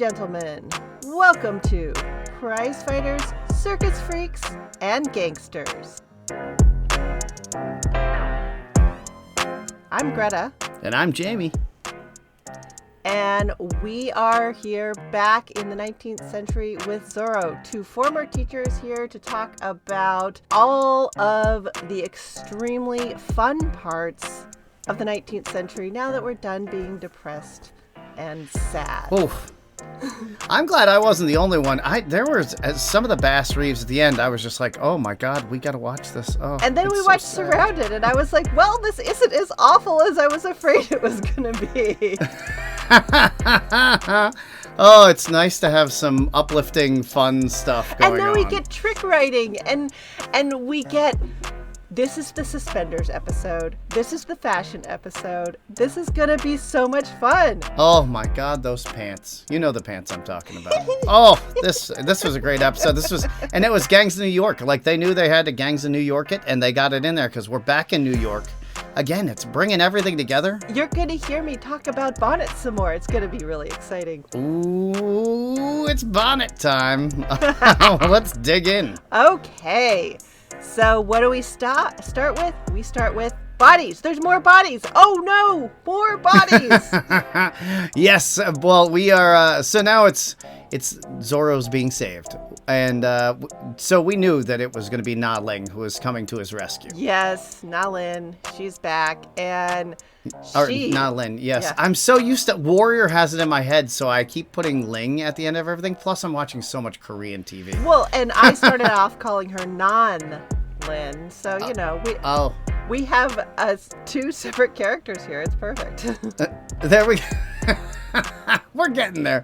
gentlemen, welcome to Prize Fighters, Circus Freaks, and Gangsters. I'm Greta. And I'm Jamie. And we are here back in the 19th century with Zorro, two former teachers here to talk about all of the extremely fun parts of the 19th century now that we're done being depressed and sad. Oof. I'm glad I wasn't the only one. There was some of the Bass Reeves at the end. I was just like, oh my God, we got to watch this. Oh, and then we watched Surrounded, and I was like, well, this isn't as awful as I was afraid it was going to be. Oh, it's nice to have some uplifting, fun stuff going on. And then we get trick writing, and we get... This is the suspenders episode. This is the fashion episode. This is going to be so much fun. Oh my God, those pants. You know the pants I'm talking about. Oh, this was a great episode. And it was Gangs of New York. Like, they knew they had to Gangs of New York it, and they got it in there because we're back in New York. Again, it's bringing everything together. You're going to hear me talk about bonnets some more. It's going to be really exciting. Ooh, it's bonnet time. Let's dig in. Okay. So what do we start with? We start with bodies. There's more bodies. Oh no, more bodies. Yes. Well, we are. So now it's Zorro's being saved, and so we knew that it was going to be Na Ling who was coming to his rescue. Yes, Na Ling. She's back, and Na Ling. Yes, yeah. I'm so used to Warrior has it in my head, so I keep putting Ling at the end of everything. Plus, I'm watching so much Korean TV. Well, and I started off calling her Non-Lin, so you know we have two separate characters here. It's perfect. There we go. We're getting there.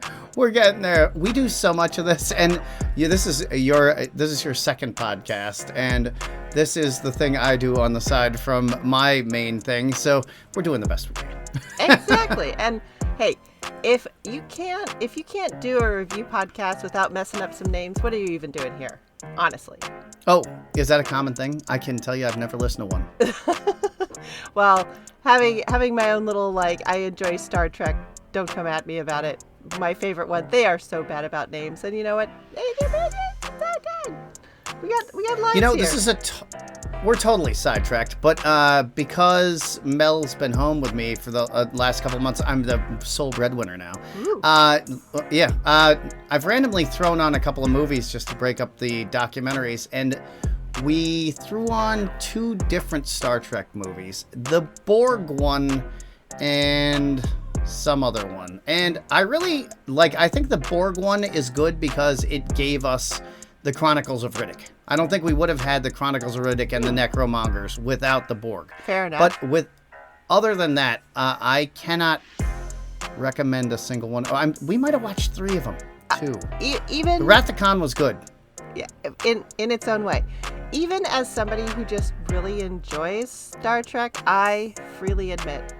We do so much of this, and this is your second podcast, and this is the thing I do on the side from my main thing. So we're doing the best we can. Exactly. And hey, if you can't do a review podcast without messing up some names, what are you even doing here? Honestly. Oh, is that a common thing? I can tell you I've never listened to one. Well, having my own little, I enjoy Star Trek. Don't come at me about it. My favorite one. They are so bad about names, and you know what? They're bad. We got lines here. This is we're totally sidetracked, but because Mel's been home with me for the last couple of months, I'm the sole breadwinner now. I've randomly thrown on a couple of movies just to break up the documentaries, and we threw on two different Star Trek movies, the Borg one and some other one. And I think the Borg one is good because it gave us the Chronicles of Riddick. I don't think we would have had the Chronicles of Riddick and the Necromongers without the Borg. Fair enough. But other than that, I cannot recommend a single one. We might have watched three of them too. Even Wrath of Khan was good. Yeah, in its own way. Even as somebody who just really enjoys Star Trek, I freely admit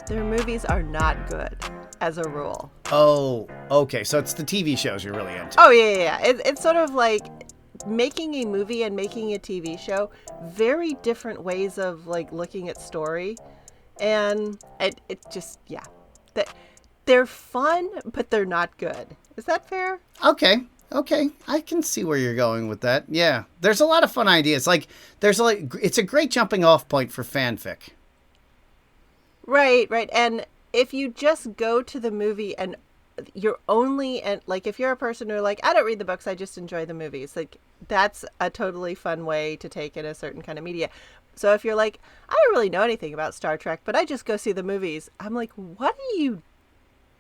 their movies are not good as a rule. Oh, okay. So it's the TV shows you're really into. Oh, yeah. It's sort of like making a movie and making a TV show. Very different ways of, looking at story. And it just, yeah. They're fun, but they're not good. Is that fair? Okay. I can see where you're going with that. Yeah. There's a lot of fun ideas. It's a great jumping off point for fanfic. Right. And if you just go to the movie and you're only, and if you're a person who I don't read the books, I just enjoy the movies. That's a totally fun way to take in a certain kind of media. So if you're I don't really know anything about Star Trek, but I just go see the movies. I'm like, what are you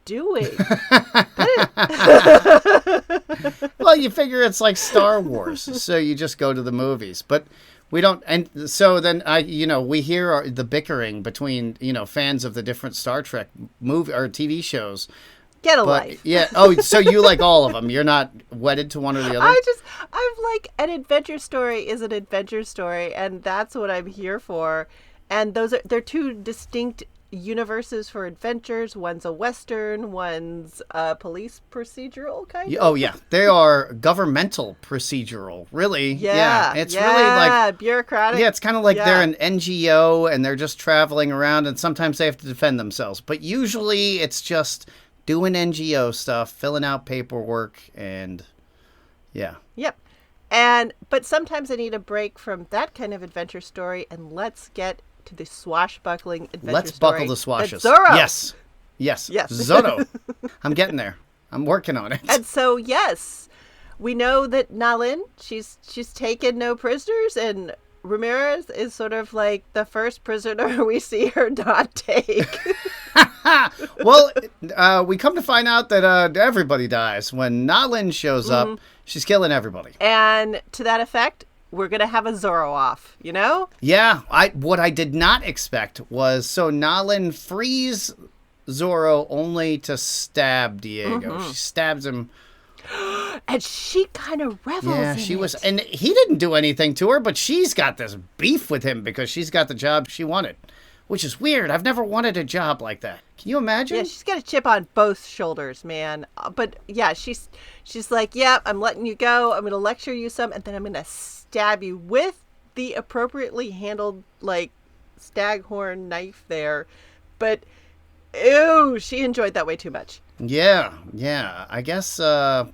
doing? Well, you figure it's like Star Wars, so you just go to the movies. But we don't, and so then we hear the bickering between fans of the different Star Trek movie or TV shows. Get a life. Yeah. Oh, so you like all of them? You're not wedded to one or the other? I'm an adventure story is an adventure story, and that's what I'm here for. And they're two distinct universes for adventures. One's a Western, one's a police procedural kind of. Oh, yeah. They are governmental procedural, really. Yeah. It's really bureaucratic. Yeah, it's kind of like they're an NGO and they're just traveling around and sometimes they have to defend themselves. But usually it's just doing NGO stuff, filling out paperwork, and yeah. Yep. But sometimes I need a break from that kind of adventure story, and let's get to the swashbuckling adventure Let's story. buckle the swashes. Zorro. Yes. Yes. Zorro. I'm getting there. I'm working on it. And so, yes, we know that Nalin, she's taken no prisoners, and Ramirez is sort of like the first prisoner we see her not take. Well, we come to find out that everybody dies. When Nalin shows up, she's killing everybody. And to that effect, we're going to have a Zorro off, you know? Yeah, what I did not expect was, so Nalin frees Zorro only to stab Diego. She stabs him. And she kind of revels in she it. was, and he didn't do anything to her, but she's got this beef with him because she's got the job she wanted, which is weird. I've never wanted a job like that. Can you imagine? Yeah, she's got a chip on both shoulders, man. But yeah, she's like, yeah, I'm letting you go. I'm going to lecture you some, and then I'm going to stab you with the appropriately handled, like, staghorn knife there. But, ew, she enjoyed that way too much. Yeah. I guess How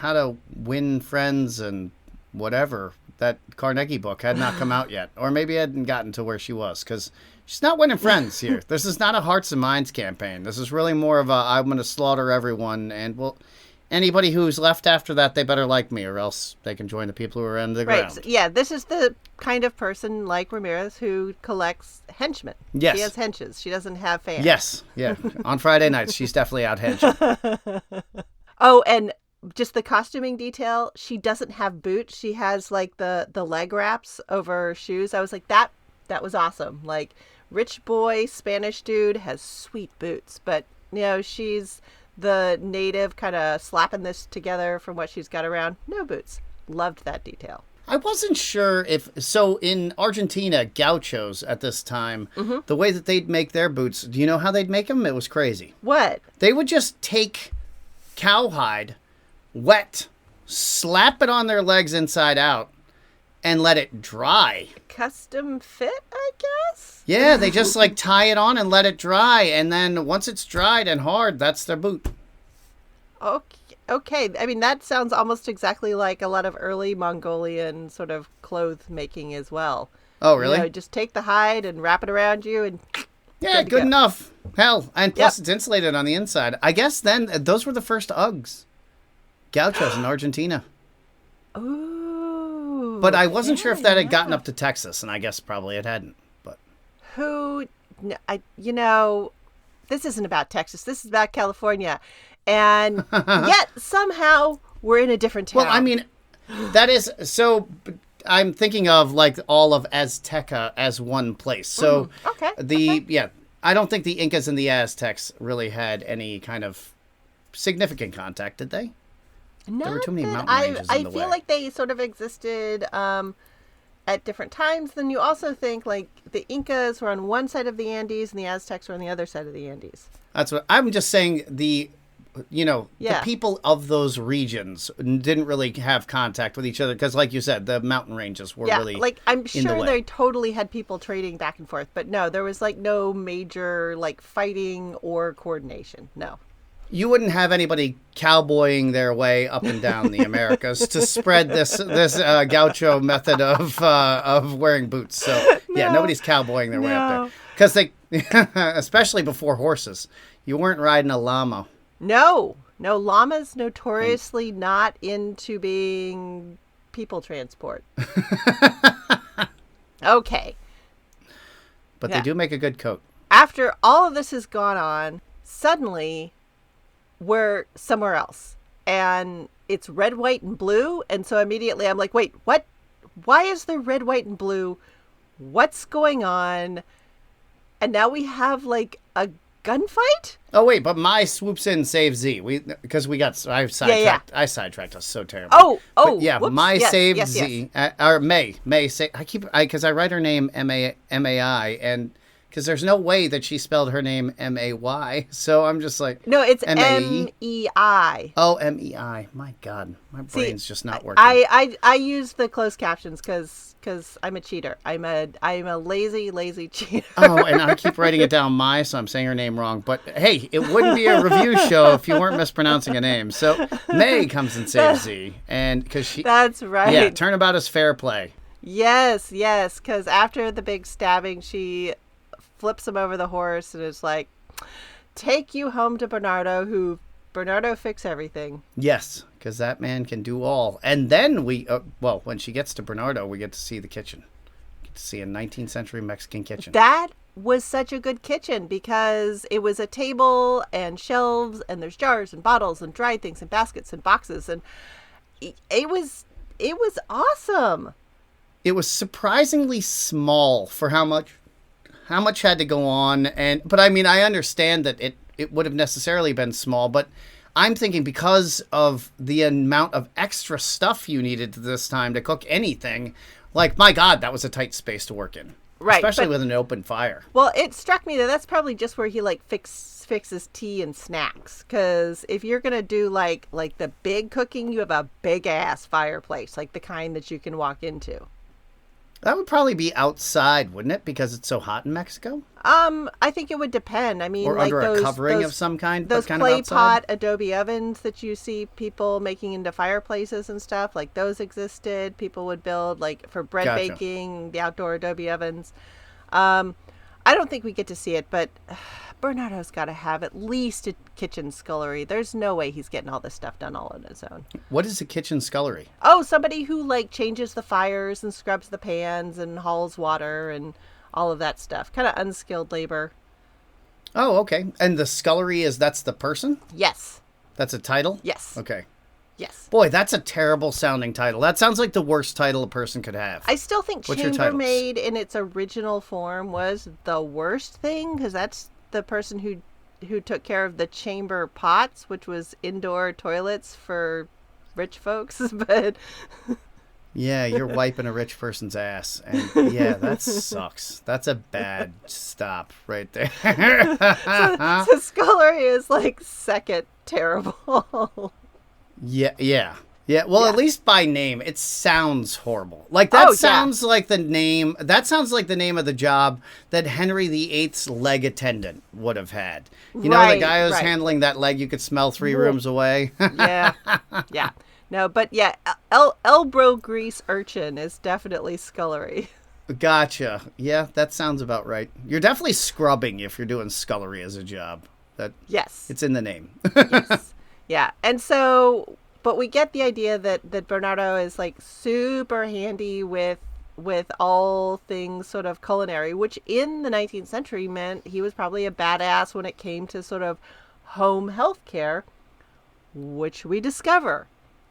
to Win Friends and whatever, that Carnegie book had not come out yet. Or maybe hadn't gotten to where she was, because she's not winning friends here. This is not a Hearts and Minds campaign. This is really more of a, I'm going to slaughter everyone, and well, anybody who's left after that, they better like me, or else they can join the people who are in the ground. So, yeah, this is the kind of person like Ramirez who collects henchmen. Yes. She has henches. She doesn't have fans. Yes, yeah. On Friday nights, she's definitely out hedging. Oh, and just the costuming detail, she doesn't have boots. She has like the leg wraps over her shoes. I was like, that was awesome. Like, rich boy Spanish dude has sweet boots, but you know, she's the native kind of slapping this together from what she's got around. No boots. Loved that detail. I wasn't sure if, so in Argentina, gauchos at this time, the way that they'd make their boots, do you know how they'd make them? It was crazy. What? They would just take cowhide, wet, slap it on their legs inside out, and let it dry. Custom fit, I guess? Yeah, they just like tie it on and let it dry, and then once it's dried and hard, that's their boot. Okay. I mean, that sounds almost exactly like a lot of early Mongolian sort of clothes making as well. Oh, really? You know, just take the hide and wrap it around you and... Yeah, good enough. Hell, and plus it's insulated on the inside. I guess then those were the first Uggs. Gauchos in Argentina. Ooh. But I wasn't sure if that had gotten up to Texas, and I guess probably it hadn't. But this isn't about Texas. This is about California. And yet, somehow, we're in a different town. Well, I mean, that is... So, I'm thinking of, like, all of Azteca as one place. So, I don't think the Incas and the Aztecs really had any kind of significant contact, did they? There were too many mountain ranges in the way. I feel like they sort of existed at different times. Then you also think, like, the Incas were on one side of the Andes and the Aztecs were on the other side of the Andes. That's what... I'm just saying the people of those regions didn't really have contact with each other because, like you said, the mountain ranges were really like I'm in the sure way. they totally had people trading back and forth, but no, there was like no major like fighting or coordination. No. You wouldn't have anybody cowboying their way up and down the Americas to spread this gaucho method of wearing boots. So nobody's cowboying their way up there because they, especially before horses, you weren't riding a llama. No, llamas notoriously not into being people transport. Okay. But they do make a good coat. After all of this has gone on, suddenly we're somewhere else. And it's red, white, and blue. And so immediately I'm like, wait, what? Why is there red, white, and blue? What's going on? And now we have like a gunfight? Oh wait, but Mai swoops in and saves Z. I sidetracked us so terribly. Whoops. Mai saved yes. Z. Or May. May say I write her name Mai, and because there's no way that she spelled her name M-A-Y. So I'm just like, No, it's M-A-E? M-E-I. Oh, M-E-I. My God, my brain's just not working. I use the closed captions because I'm a cheater. I'm a lazy cheater. Oh, and I keep writing it down, so I'm saying her name wrong. But hey, it wouldn't be a review show if you weren't mispronouncing a name. So May comes and saves Z, and because she. That's right. Yeah, turnabout is fair play. Yes, because after the big stabbing, she flips him over the horse and is like, "Take you home to Bernardo, Bernardo fix everything." Yes, because that man can do all. And then when she gets to Bernardo, we get to see the kitchen. Get to see a 19th century Mexican kitchen. That was such a good kitchen because it was a table and shelves and there's jars and bottles and dried things and baskets and boxes, and it was awesome. It was surprisingly small for how much had to go on, but I mean, I understand that it would have necessarily been small, but I'm thinking because of the amount of extra stuff you needed this time to cook anything, like, my God, that was a tight space to work in. Right. Especially with an open fire. Well, it struck me that that's probably just where he like fixes tea and snacks. Because if you're going to do like the big cooking, you have a big ass fireplace, like the kind that you can walk into. That would probably be outside, wouldn't it? Because it's so hot in Mexico? I think it would depend. I mean, or like under a covering of some kind, those kind clay of outside? pot adobe ovens that you see people making into fireplaces and stuff, like those existed. People would build, like, for bread baking, the outdoor adobe ovens. I don't think we get to see it, but Bernardo's got to have at least a kitchen scullery. There's no way he's getting all this stuff done all on his own. What is a kitchen scullery? Oh, somebody who like changes the fires and scrubs the pans and hauls water and all of that stuff. Kind of unskilled labor. Oh, okay. And the scullery that's the person? Yes. That's a title? Yes. Okay. Yes. Boy, that's a terrible sounding title. That sounds like the worst title a person could have. I still think chambermaid in its original form was the worst thing, because that's the person who took care of the chamber pots, which was indoor toilets for rich folks. But yeah, you're wiping a rich person's ass, and yeah, that sucks. That's a bad stop right there. so scullery is like second terrible. Yeah. Well, at least by name, it sounds horrible. Like that sounds like the name. That sounds like the name of the job that Henry VIII's leg attendant would have had. You know, the guy who's handling that leg you could smell 3 rooms away. Yeah. No, but yeah, elbow grease urchin is definitely scullery. Gotcha. Yeah, that sounds about right. You're definitely scrubbing if you're doing scullery as a job. Yes. It's in the name. Yes. Yeah, and so, but we get the idea that Bernardo is like super handy with all things sort of culinary, which in the 19th century meant he was probably a badass when it came to sort of home health care, which we discover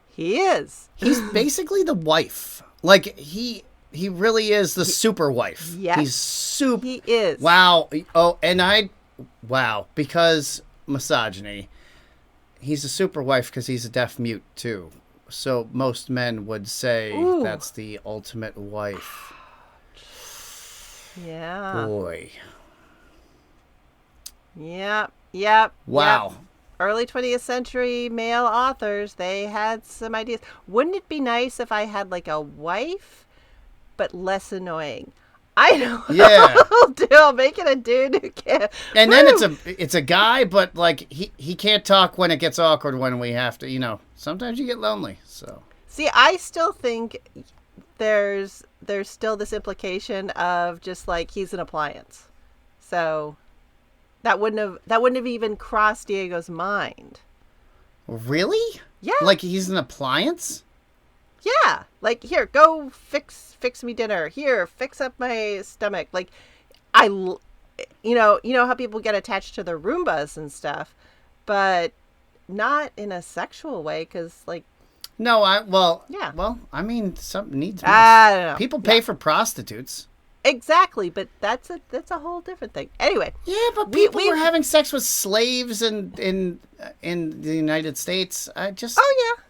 he is. He's basically the wife. Like, he really is the super wife. Yes. He's super. He is. Wow. Oh, and because misogyny. He's a super wife because he's a deaf mute, too. So most men would say that's the ultimate wife. Yeah. Boy. Yep. Wow. Yep. Early 20th century male authors, they had some ideas. Wouldn't it be nice if I had like a wife, but less annoying? I know. Yeah. I'll make it a dude who can't. And then it's a guy, but like he can't talk when it gets awkward when we have to, sometimes you get lonely. So see, I still think there's still this implication of just like he's an appliance. So that wouldn't have even crossed Diego's mind. Really? Yeah. Like he's an appliance? Yeah, like, here, go fix me dinner. Here, fix up my stomach. Like, you know how people get attached to their Roombas and stuff, but not in a sexual way, because, like... No, yeah. Well, I mean, something needs... I don't know. People pay for prostitutes. Exactly, but that's a whole different thing. Anyway. Yeah, but people were having sex with slaves in the United States. Oh, yeah.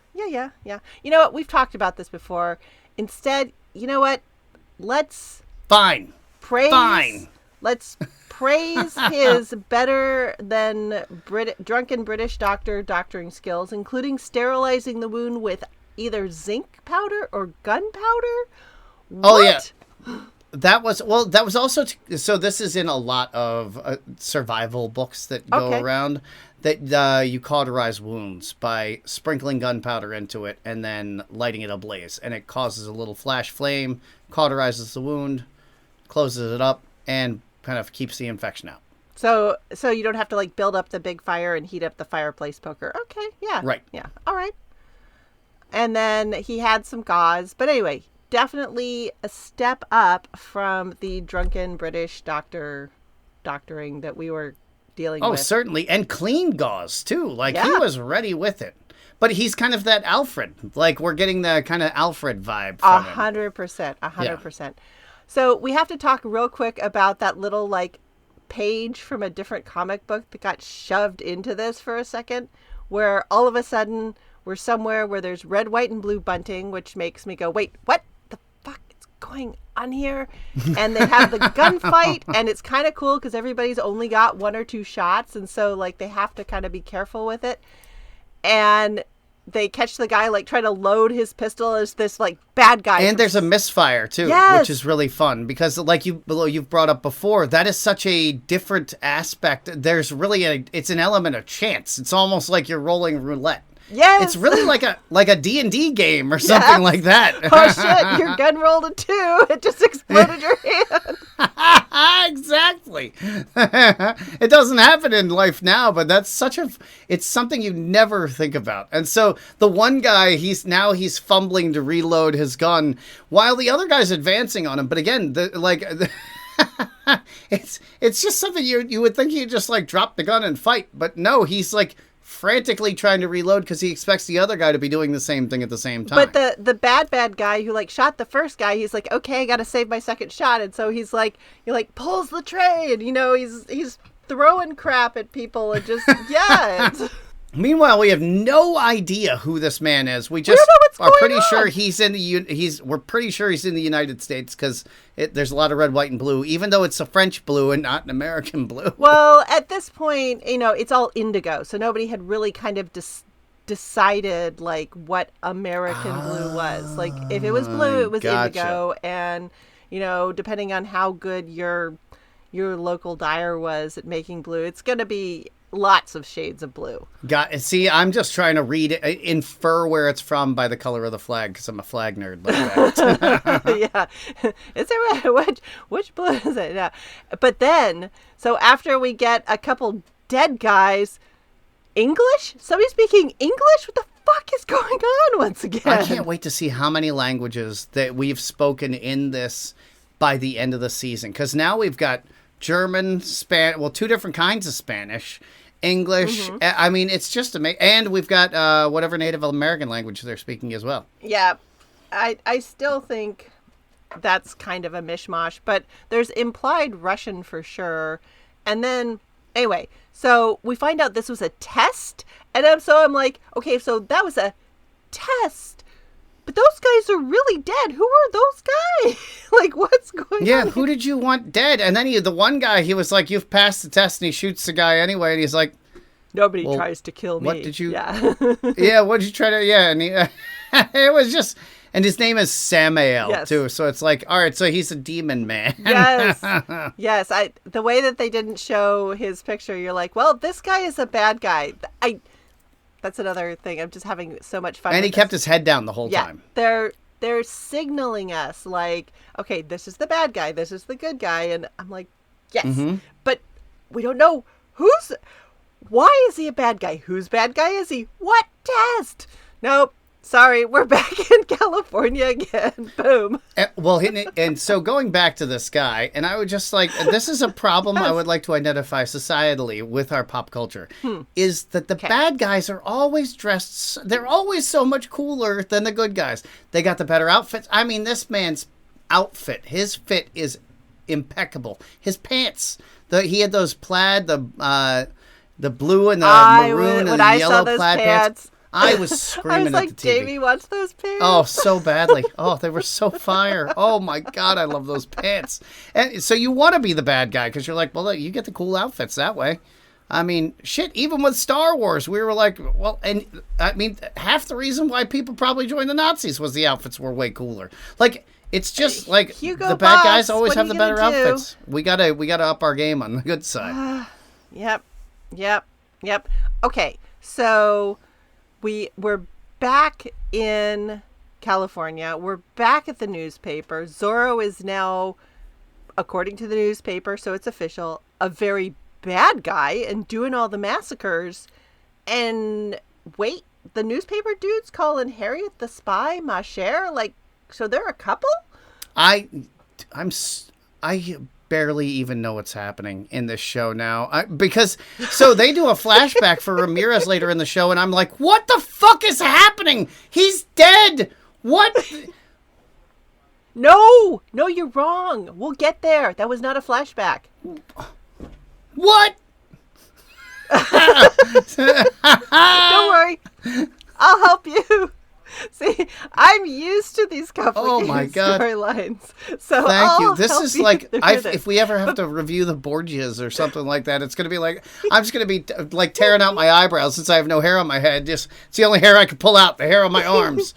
Yeah. You know what? We've talked about this before. Instead, you know what? Let's Fine. Let's praise his better than drunken British doctor doctoring skills, including sterilizing the wound with either zinc powder or gunpowder. Oh, yeah. That was also, so this is in a lot of survival books that go around, that you cauterize wounds by sprinkling gunpowder into it and then lighting it ablaze. And it causes a little flash flame, cauterizes the wound, closes it up, and kind of keeps the infection out. So you don't have to like build up the big fire and heat up the fireplace poker. Okay, yeah. Right. Yeah, all right. And then he had some gauze. But anyway, definitely a step up from the drunken British doctoring that we were dealing with. Oh, certainly. And clean gauze, too. Like, he was ready with it. But he's kind of that Alfred. Like, we're getting the kind of Alfred vibe from him. 100%. 100%. Yeah. So we have to talk real quick about that little, like, page from a different comic book that got shoved into this for a second, where all of a sudden we're somewhere where there's red, white, and blue bunting, which makes me go, wait, what the fuck is going on here? And they have the gunfight, and it's kind of cool because everybody's only got 1 or 2 shots, and so, like, they have to kind of be careful with it. And they catch the guy, like, trying to load his pistol as this, like, bad guy. And there's a misfire, too, which is really fun. Because, like you've brought up before, that is such a different aspect. There's really it's an element of chance. It's almost like you're rolling roulette. Yes. It's really like a D&D game or something like that. Oh, shit. Your gun rolled a 2. It just exploded your hand. Exactly. It doesn't happen in life now, but that's it's something you never think about. And so the one guy, he's fumbling to reload his gun while the other guy's advancing on him. But again, it's just something you would think he'd just like drop the gun and fight. But no, he's like frantically trying to reload because he expects the other guy to be doing the same thing at the same time. But the bad guy who like shot the first guy, he's like, okay, I gotta save my second shot, and so he's like, he like pulls the tray, and he's throwing crap at people and just Meanwhile, we have no idea who this man is. We just are pretty sure we're pretty sure he's in the United States because there's a lot of red, white, and blue, even though it's a French blue and not an American blue. Well, at this point, it's all indigo, so nobody had really kind of decided like what American blue was. Like if it was blue, it was indigo, and depending on how good your local dyer was at making blue, it's going to be lots of shades of blue. See, I'm just trying to infer where it's from by the color of the flag because I'm a flag nerd like that. Yeah. Is there which blue is it? Yeah. But then, so after we get a couple dead guys, English? Somebody speaking English? What the fuck is going on once again? I can't wait to see how many languages that we've spoken in this by the end of the season. Because now we've got German, Spanish, 2 different kinds of Spanish, English. Mm-hmm. I mean, it's just amazing. And we've got whatever Native American language they're speaking as well. Yeah. I still think that's kind of a mishmash, but there's implied Russian for sure. And then, anyway, so we find out this was a test. And I'm like, okay, so that was a test. But those guys are really dead. Who are those guys? Like, what's going on? Yeah, who did you want dead? And then the one guy, he was like, you've passed the test, and he shoots the guy anyway, and he's like, nobody tries to kill me. What did you... Yeah. Yeah, what did you try to... Yeah, and it was just... And his name is Samael, too, so it's like, all right, so he's a demon man. Yes. Yes, the way that they didn't show his picture, you're like, well, this guy is a bad guy. That's another thing. I'm just having so much fun. And he kept his head down the whole time. They're signaling us like, okay, this is the bad guy, this is the good guy, and I'm like, yes, but we don't know why is he a bad guy? Whose bad guy is he? What test? Nope. Sorry, we're back in California again. Boom. And so going back to this guy, and I would just like, this is a problem I would like to identify societally with our pop culture, is that the bad guys are always dressed, they're always so much cooler than the good guys. They got the better outfits. I mean, this man's outfit, his fit is impeccable. His pants, he had those plaid, the blue and the maroon and the yellow plaid pants. I was I screaming was like, at the TV. Jamie wants those pants. Oh, so badly. Oh, they were so fire. Oh, my God, I love those pants. And so you want to be the bad guy because you're like, well, look, you get the cool outfits that way. I mean, shit, even with Star Wars, we were like, well, and I mean, half the reason why people probably joined the Nazis was the outfits were way cooler. Like, it's just like Hugo the bad Boss, guys always what have are the you better gonna do? outfits. We gotta up our game on the good side. Yep. Okay, so we're back in California. We're back at the newspaper. Zorro is now, according to the newspaper, so it's official, a very bad guy and doing all the massacres. And wait, the newspaper dude's calling Harriet the spy ma chère? Like, so they're a couple? I barely even know what's happening in this show now because so they do a flashback for Ramirez later in the show, and I'm like, what the fuck is happening? He's dead. What? No, you're wrong. We'll get there. That was not a flashback. What? Don't worry. I'll help you. See, I'm used to these complicated storylines. So thank you. I'll This help is you like, through if we ever have to review the Borgias or something like that, it's going to be like, I'm just going to be like tearing out my eyebrows since I have no hair on my head. Just, it's the only hair I can pull out, the hair on my arms.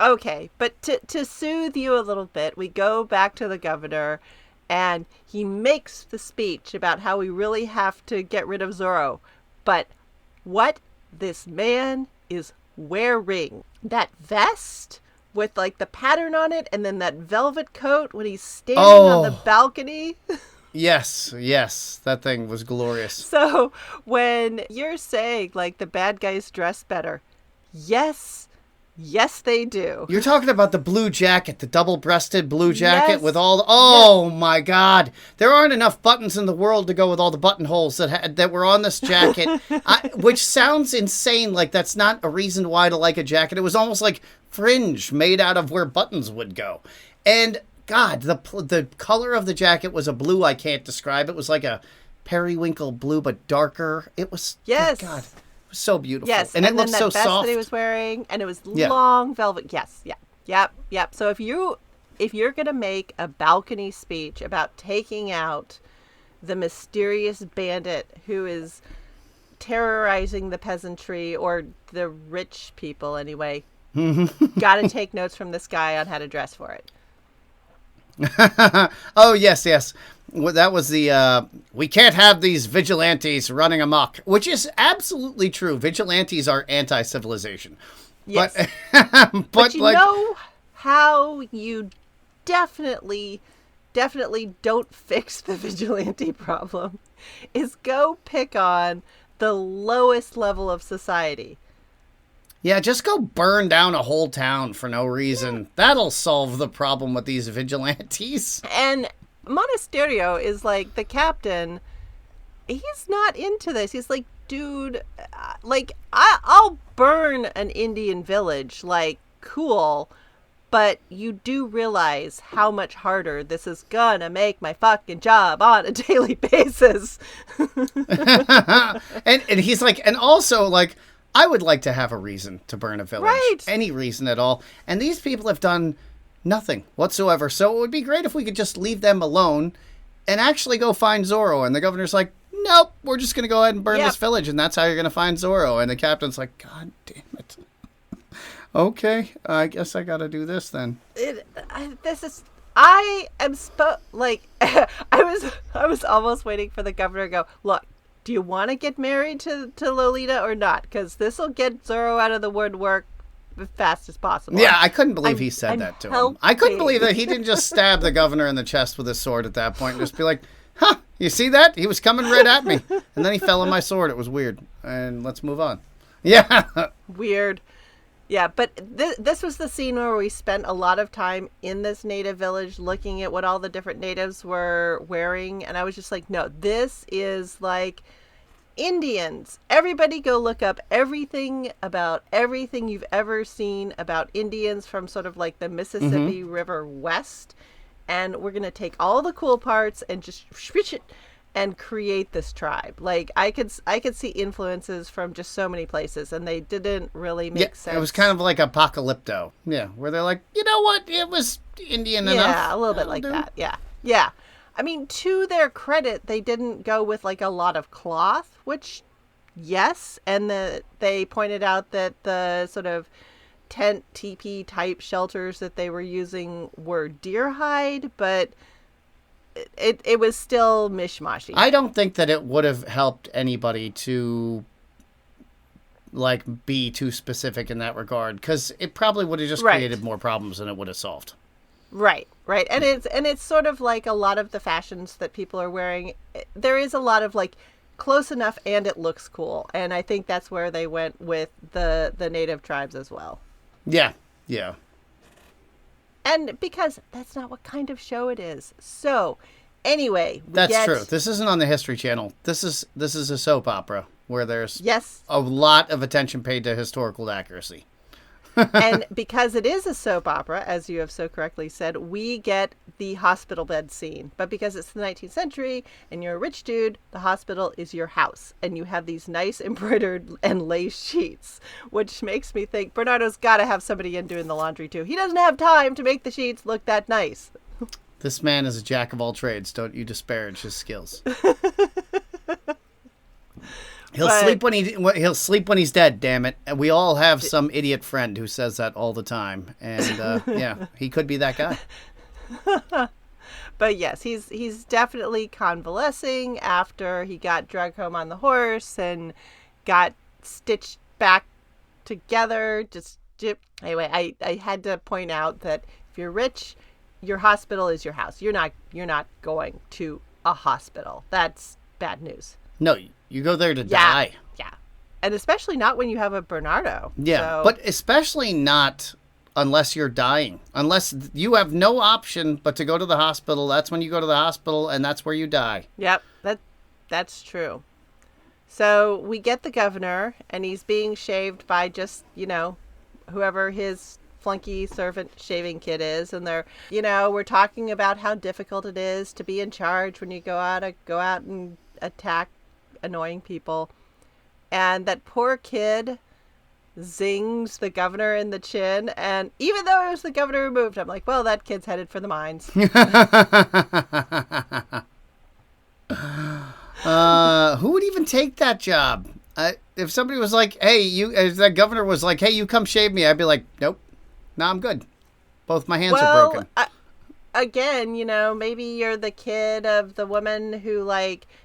Okay, but to soothe you a little bit, we go back to the governor, and he makes the speech about how we really have to get rid of Zorro. But what this man is wearing, that vest with like the pattern on it, and then that velvet coat when he's standing on the balcony. Yes, that thing was glorious. So when you're saying like the bad guys dress better, yes, they do. You're talking about the blue jacket, the double-breasted blue jacket Yes. with all the... Oh, my God. There aren't enough buttons in the world to go with all the buttonholes that were on this jacket, which sounds insane. Like, that's not a reason why to like a jacket. It was almost like fringe made out of where buttons would go. And, God, the color of the jacket was a blue I can't describe. It was like a periwinkle blue, but darker. It was... Yes. God. So beautiful. Yes, and it looked then so that vest soft. that he was wearing, and it was long velvet. Yes, yep. So if you're gonna make a balcony speech about taking out the mysterious bandit who is terrorizing the peasantry or the rich people anyway, gotta take notes from this guy on how to dress for it. Oh, yes. Well, that was the, we can't have these vigilantes running amok, which is absolutely true. Vigilantes are anti-civilization. Yes. But you like, know how you definitely don't fix the vigilante problem is go pick on the lowest level of society. yeah, just go burn down a whole town for no reason. That'll solve the problem with these vigilantes. And Monasterio is like the captain. He's not into this. He's like, dude, like I'll burn an Indian village. Like, cool. But you do realize how much harder this is gonna make my fucking job on a daily basis. and he's like, and also like, I would like to have a reason to burn a village. Right. Any reason at all. And these people have done nothing whatsoever. So it would be great if we could just leave them alone and actually go find Zorro. And the governor's like, nope, we're just going to go ahead and burn this village. And that's how you're going to find Zorro. And the captain's like, God damn it. Okay, I guess I got to do this then. I was almost waiting for the governor to go, look, do you want to get married to Lolita or not? Because this will get Zorro out of the woodwork as fast as possible. Yeah, I couldn't believe he said that to him. I couldn't believe that he didn't just stab the governor in the chest with his sword at that point and just be like, huh, you see that? He was coming right at me. And then he fell on my sword. It was weird. And let's move on. Yeah. Weird. Yeah, but this was the scene where we spent a lot of time in this native village looking at what all the different natives were wearing. And I was just like, no, this is like Indians. Everybody go look up everything about everything you've ever seen about Indians from sort of like the Mississippi River west. And we're going to take all the cool parts and just switch it and create this tribe. Like I could see influences from just so many places, and they didn't really make sense. It was kind of like Apocalypto. Yeah, where they're like, you know what? It was Indian enough. Yeah, a little bit like that. Yeah. Yeah. I mean, to their credit, they didn't go with like a lot of cloth, which yes, and they pointed out that the sort of tent teepee type shelters that they were using were deer hide, but it was still mishmashy. I don't think that it would have helped anybody to like be too specific in that regard, because it probably would have just created more problems than it would have solved. Right. And it's sort of like a lot of the fashions that people are wearing. There is a lot of like close enough and it looks cool. And I think that's where they went with the native tribes as well. Yeah. And because that's not what kind of show it is. So, anyway, that's true. This isn't on the History Channel. This is a soap opera where there's a lot of attention paid to historical accuracy. And because it is a soap opera, as you have so correctly said, we get the hospital bed scene. But because it's the 19th century and you're a rich dude, the hospital is your house. And you have these nice embroidered and lace sheets, which makes me think Bernardo's got to have somebody in doing the laundry too. He doesn't have time to make the sheets look that nice. This man is a jack of all trades. Don't you disparage his skills. He'll sleep when he's dead, damn it. And we all have some idiot friend who says that all the time. And yeah, he could be that guy. But yes, he's definitely convalescing after he got dragged home on the horse and got stitched back together. Anyway, I had to point out that if you're rich, your hospital is your house. You're not going to a hospital. That's bad news. No, you go there to die. Yeah. And especially not when you have a Bernardo. Yeah, but especially not unless you're dying. Unless you have no option but to go to the hospital. That's when you go to the hospital, and that's where you die. Yep, that's true. So we get the governor, and he's being shaved by just, whoever his flunky servant shaving kid is. And they're, we're talking about how difficult it is to be in charge when you go out and attack annoying people, and that poor kid zings the governor in the chin, and even though it was the governor who moved, I'm like, well, that kid's headed for the mines. Who would even take that job? If somebody was like, hey, if that governor was like, hey, you come shave me, I'd be like, nope, no, I'm good, both my hands are broken. Again, maybe you're the kid of the woman who,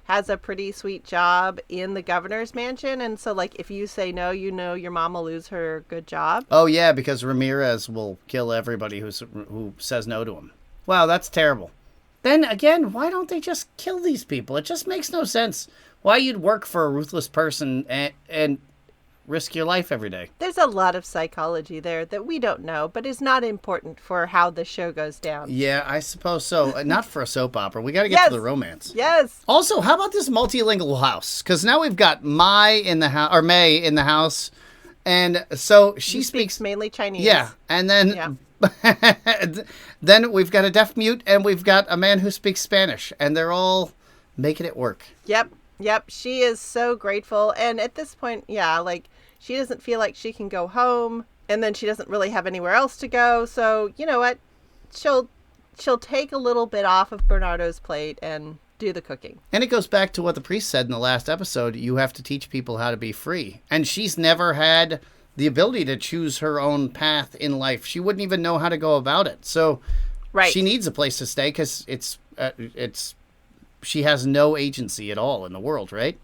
has a pretty sweet job in the governor's mansion. And so, if you say no, your mom will lose her good job. Oh, yeah, because Ramirez will kill everybody who says no to him. Wow, that's terrible. Then, again, why don't they just kill these people? It just makes no sense. Why you'd work for a ruthless person and risk your life every day. There's a lot of psychology there that we don't know, but is not important for how the show goes down. Yeah, I suppose so. Not for a soap opera. We got to get to the romance. Yes. Also, how about this multilingual house? Because now we've got May in the house, and so she speaks mainly Chinese. Yeah, and then then we've got a deaf mute, and we've got a man who speaks Spanish, and they're all making it work. Yep. She is so grateful, and at this point, she doesn't feel like she can go home, and then she doesn't really have anywhere else to go. So, you know what? She'll take a little bit off of Bernardo's plate and do the cooking. And it goes back to what the priest said in the last episode. You have to teach people how to be free. And she's never had the ability to choose her own path in life. She wouldn't even know how to go about it. So she needs a place to stay because she has no agency at all in the world, right?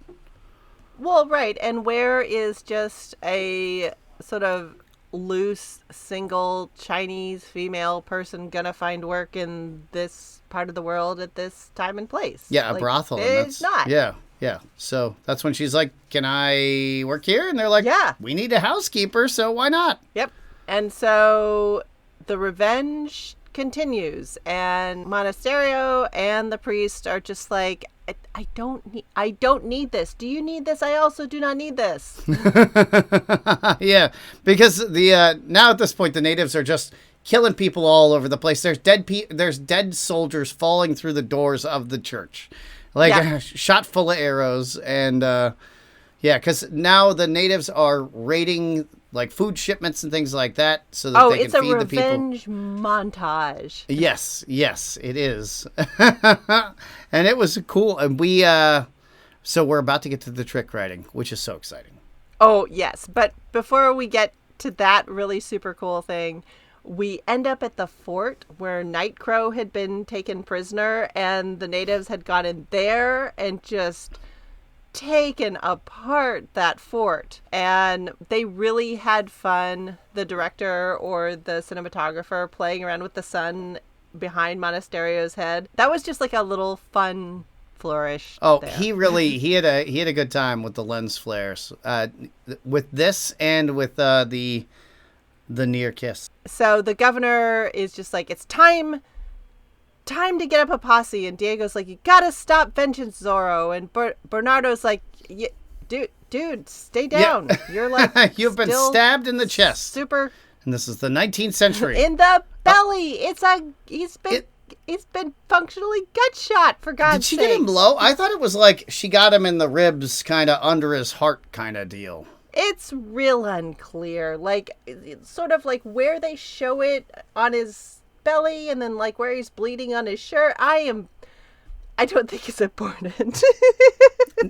Well, right. And where is just a sort of loose, single Chinese female person gonna find work in this part of the world at this time and place? Yeah, a brothel. It's not. Yeah. So that's when she's like, can I work here? And they're like, yeah, we need a housekeeper, so why not? Yep. And so the revenge continues, and Monasterio and the priest are just like, I don't need this. Do you need this? I also do not need this. Yeah, because now at this point the natives are just killing people all over the place. There's dead soldiers falling through the doors of the church. like shot full of arrows. And because now the natives are raiding like food shipments and things like that so that they can feed the people. Oh, it's a revenge montage. Yes, it is. And it was cool. And so we're about to get to the trick writing, which is so exciting. Oh, yes. But before we get to that really super cool thing, we end up at the fort where Nightcrow had been taken prisoner, and the natives had gone in there and just taken apart that fort. And they really had fun, the director or the cinematographer, playing around with the sun behind Monasterio's head. That was just like a little fun flourish. Oh, there. he had a good time with the lens flares, with this and with the near kiss. So the governor is just like, it's time to get up a posse, and Diego's like, you gotta stop vengeance, Zorro, and Bernardo's like, dude, stay down. Yeah. You're like, you've been stabbed in the chest. Super. And this is the 19th century. In the belly. He's been functionally gut shot, for God's sake. Did she get him low? I thought it was like she got him in the ribs, kind of under his heart kind of deal. It's real unclear. Like, it's sort of like where they show it on his belly and then like where he's bleeding on his shirt. I don't think it's important.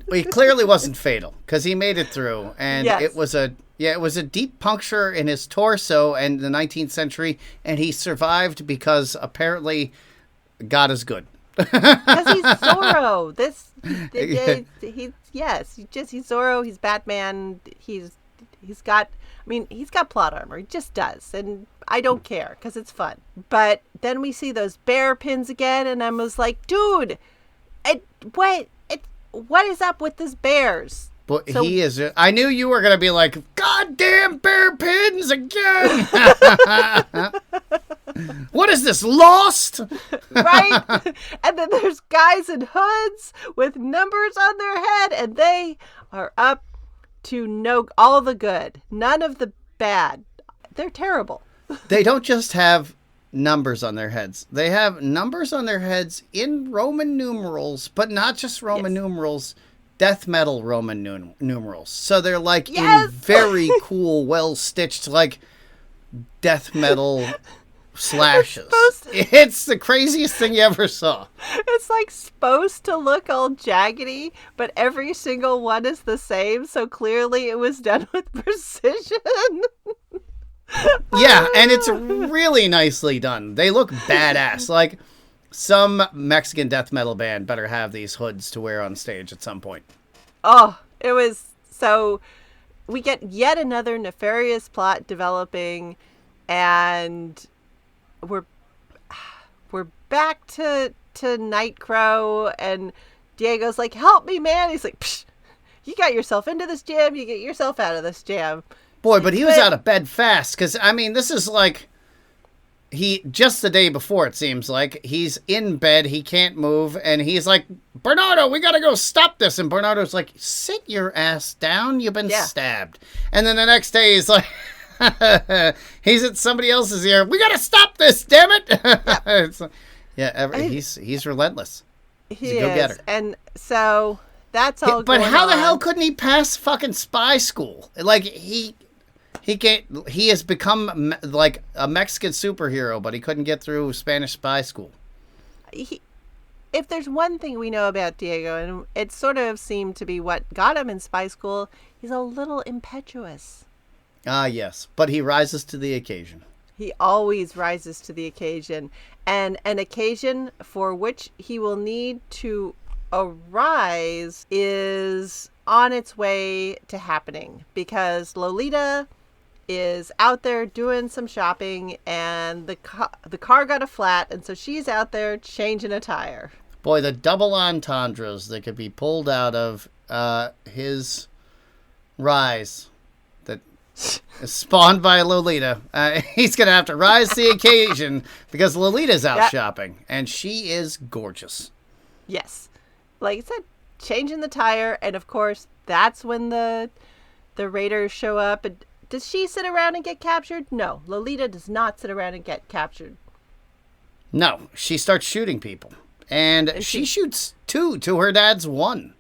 It clearly wasn't fatal because he made it through, and yes. It was a deep puncture in his torso in the 19th century, and he survived because apparently God is good. Because he's Zorro. He's Zorro. He's Batman. He's got plot armor. He just does, and I don't care because it's fun. But then we see those bear pins again, and I was like, dude, what is up with these bears? But he is. I knew you were gonna be like, goddamn bear pins again. What is this, Lost? Right? And then there's guys in hoods with numbers on their head, and they are up to no all the good, none of the bad. They're terrible. They don't just have numbers on their heads. They have numbers on their heads in Roman numerals, but not just Roman numerals, death metal Roman numerals. So they're like in very cool, well-stitched, like death metal slashes. It's the craziest thing you ever saw. It's like supposed to look all jaggedy, but every single one is the same, so clearly it was done with precision. Yeah, and it's really nicely done. They look badass. Like, some Mexican death metal band better have these hoods to wear on stage at some point. Oh, it was so... We get yet another nefarious plot developing, and we're back to Nightcrow, and Diego's like, help me, man. He's like, psh, you got yourself into this jam, you get yourself out of this jam. Boy, but he was out of bed fast, because, I mean, this is like, just the day before, it seems like, he's in bed, he can't move, and he's like, Bernardo, we gotta go stop this, and Bernardo's like, sit your ass down, you've been stabbed. And then the next day, he's like, he's at somebody else's ear, we gotta stop this, damn it! It's like, he's relentless. He's a go-getter. And so, that's all But going how on. the hell couldn't he pass fucking spy school? Like, he has become like a Mexican superhero, but he couldn't get through Spanish spy school. If there's one thing we know about Diego, and it sort of seemed to be what got him in spy school, he's a little impetuous. Ah, yes. But he rises to the occasion. He always rises to the occasion. And an occasion for which he will need to arise is on its way to happening, because Lolita is out there doing some shopping, and the car got a flat, and so she's out there changing a tire. Boy, the double entendres that could be pulled out of his rise that is spawned by Lolita. He's going to have to rise to the occasion because Lolita's out shopping, and she is gorgeous. Yes. Like I said, changing the tire, and of course, that's when the raiders show up. And does she sit around and get captured? No, Lolita does not sit around and get captured. No, she starts shooting people. And she shoots 2 to her dad's 1.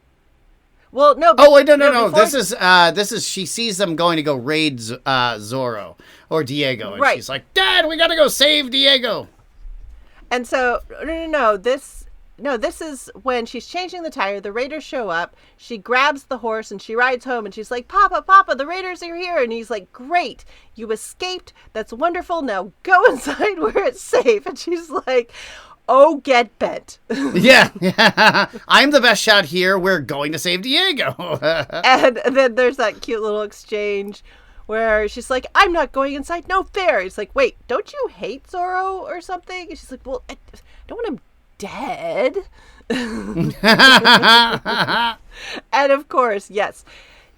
Well, no. Oh wait, no. This is she sees them going to go raid Zorro or Diego, and she's like, "Dad, we gotta go save Diego." And so no. This is when she's changing the tire. The raiders show up. She grabs the horse and she rides home. And she's like, "Papa, the raiders are here." And he's like, "Great, you escaped. That's wonderful. Now go inside where it's safe." And she's like, "Oh, get bent." Yeah. I'm the best shot here. We're going to save Diego. And then there's that cute little exchange where she's like, "I'm not going inside. No fair." He's like, "Wait, don't you hate Zorro or something?" And she's like, "Well, I don't want him dead." And of course, yes,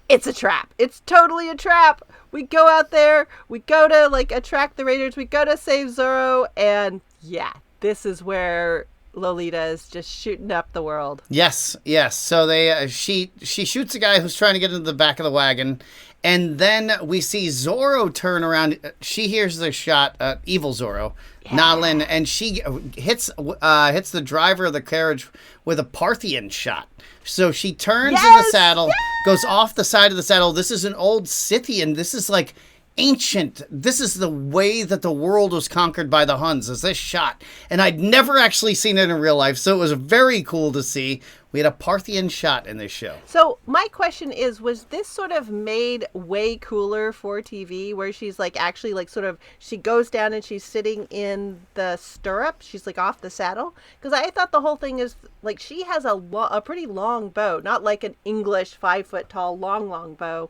it's a trap. It's totally a trap. We go out there. We go to like attract the raiders. We go to save Zorro. And yeah. This is where Lolita is just shooting up the world. Yes. So she shoots a guy who's trying to get into the back of the wagon, and then we see Zorro turn around. She hears the shot, evil Zorro, Nalin, and she hits the driver of the carriage with a Parthian shot. So she turns in the saddle, goes off the side of the saddle. This is an old Scythian. This is like ancient. This is the way that the world was conquered by the Huns, is this shot. And I'd never actually seen it in real life, so it was very cool to see. We had a Parthian shot in this show. So my question is, was this sort of made way cooler for TV, where she's like actually like sort of, she goes down and she's sitting in the stirrup, she's like off the saddle? Because I thought the whole thing is like, she has a pretty long bow, not like an English 5 foot tall long bow,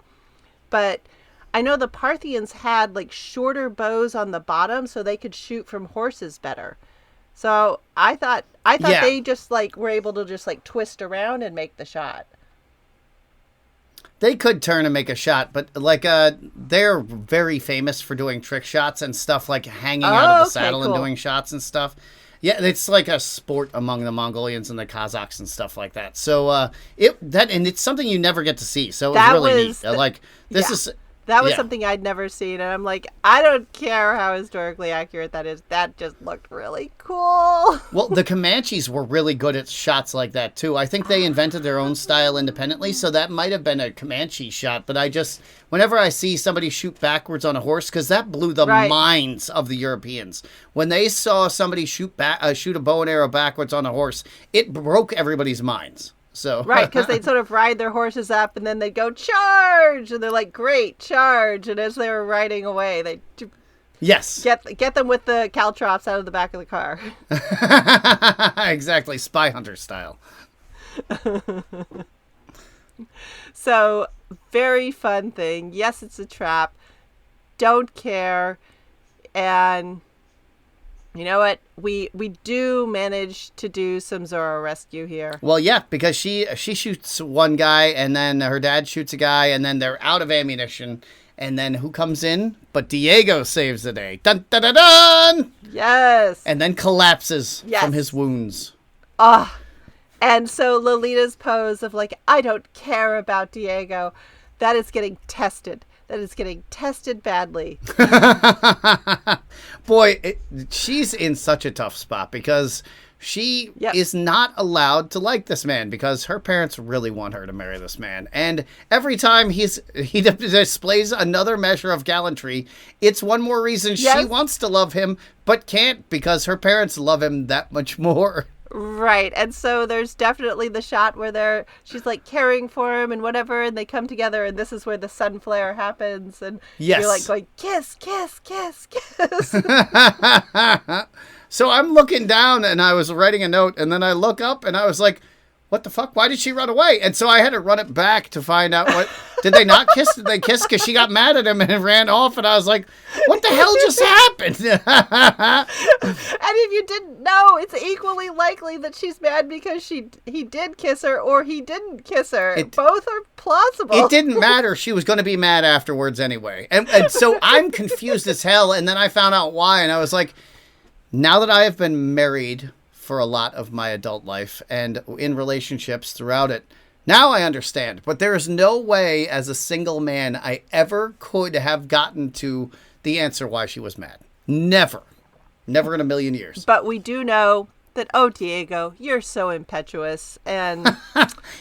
but I know the Parthians had like shorter bows on the bottom so they could shoot from horses better. So I thought they just like were able to just like twist around and make the shot. They could turn and make a shot, but like they're very famous for doing trick shots and stuff, like hanging out of the saddle and doing shots and stuff. Yeah, it's like a sport among the Mongolians and the Kazakhs and stuff like that. So it's something you never get to see. So it was really neat. That was something I'd never seen, and I'm like, I don't care how historically accurate that is. That just looked really cool. Well, the Comanches were really good at shots like that, too. I think they invented their own style independently, so that might have been a Comanche shot. But whenever I see somebody shoot backwards on a horse, because that blew the minds of the Europeans. When they saw somebody shoot a bow and arrow backwards on a horse, it broke everybody's minds. So. Right, because they'd sort of ride their horses up and then they'd go, "Charge!" And they're like, "Great, charge!" And as they were riding away, they'd get them with the caltrops out of the back of the car. Exactly, Spy Hunter style. So, very fun thing. Yes, it's a trap. Don't care. And you know what? We do manage to do some Zorro rescue here. Well, yeah, because she shoots one guy, and then her dad shoots a guy, and then they're out of ammunition. And then who comes in? But Diego saves the day. Dun, dun, dun, dun! Yes. And then collapses from his wounds. And so Lolita's pose of like, I don't care about Diego, that is getting tested. That is getting tested badly. Boy, she's in such a tough spot because she is not allowed to like this man because her parents really want her to marry this man. And every time he displays another measure of gallantry, it's one more reason she wants to love him, but can't because her parents love him that much more. Right. And so there's definitely the shot where she's like caring for him and whatever, and they come together, and this is where the sun flare happens, and you're like going, kiss, kiss, kiss, kiss. So I'm looking down and I was writing a note, and then I look up and I was like, what the fuck? Why did she run away? And so I had to run it back to find out did they not kiss? Did they kiss? Because she got mad at him and ran off. And I was like, what the hell just happened? And if you didn't know, it's equally likely that she's mad because he did kiss her or he didn't kiss her. Both are plausible. It didn't matter. She was going to be mad afterwards anyway. And so I'm confused as hell. And then I found out why. And I was like, now that I have been married for a lot of my adult life and in relationships throughout it, now I understand. But there is no way as a single man I ever could have gotten to the answer why she was mad. Never in a million years. But we do know that, oh, Diego, you're so impetuous. And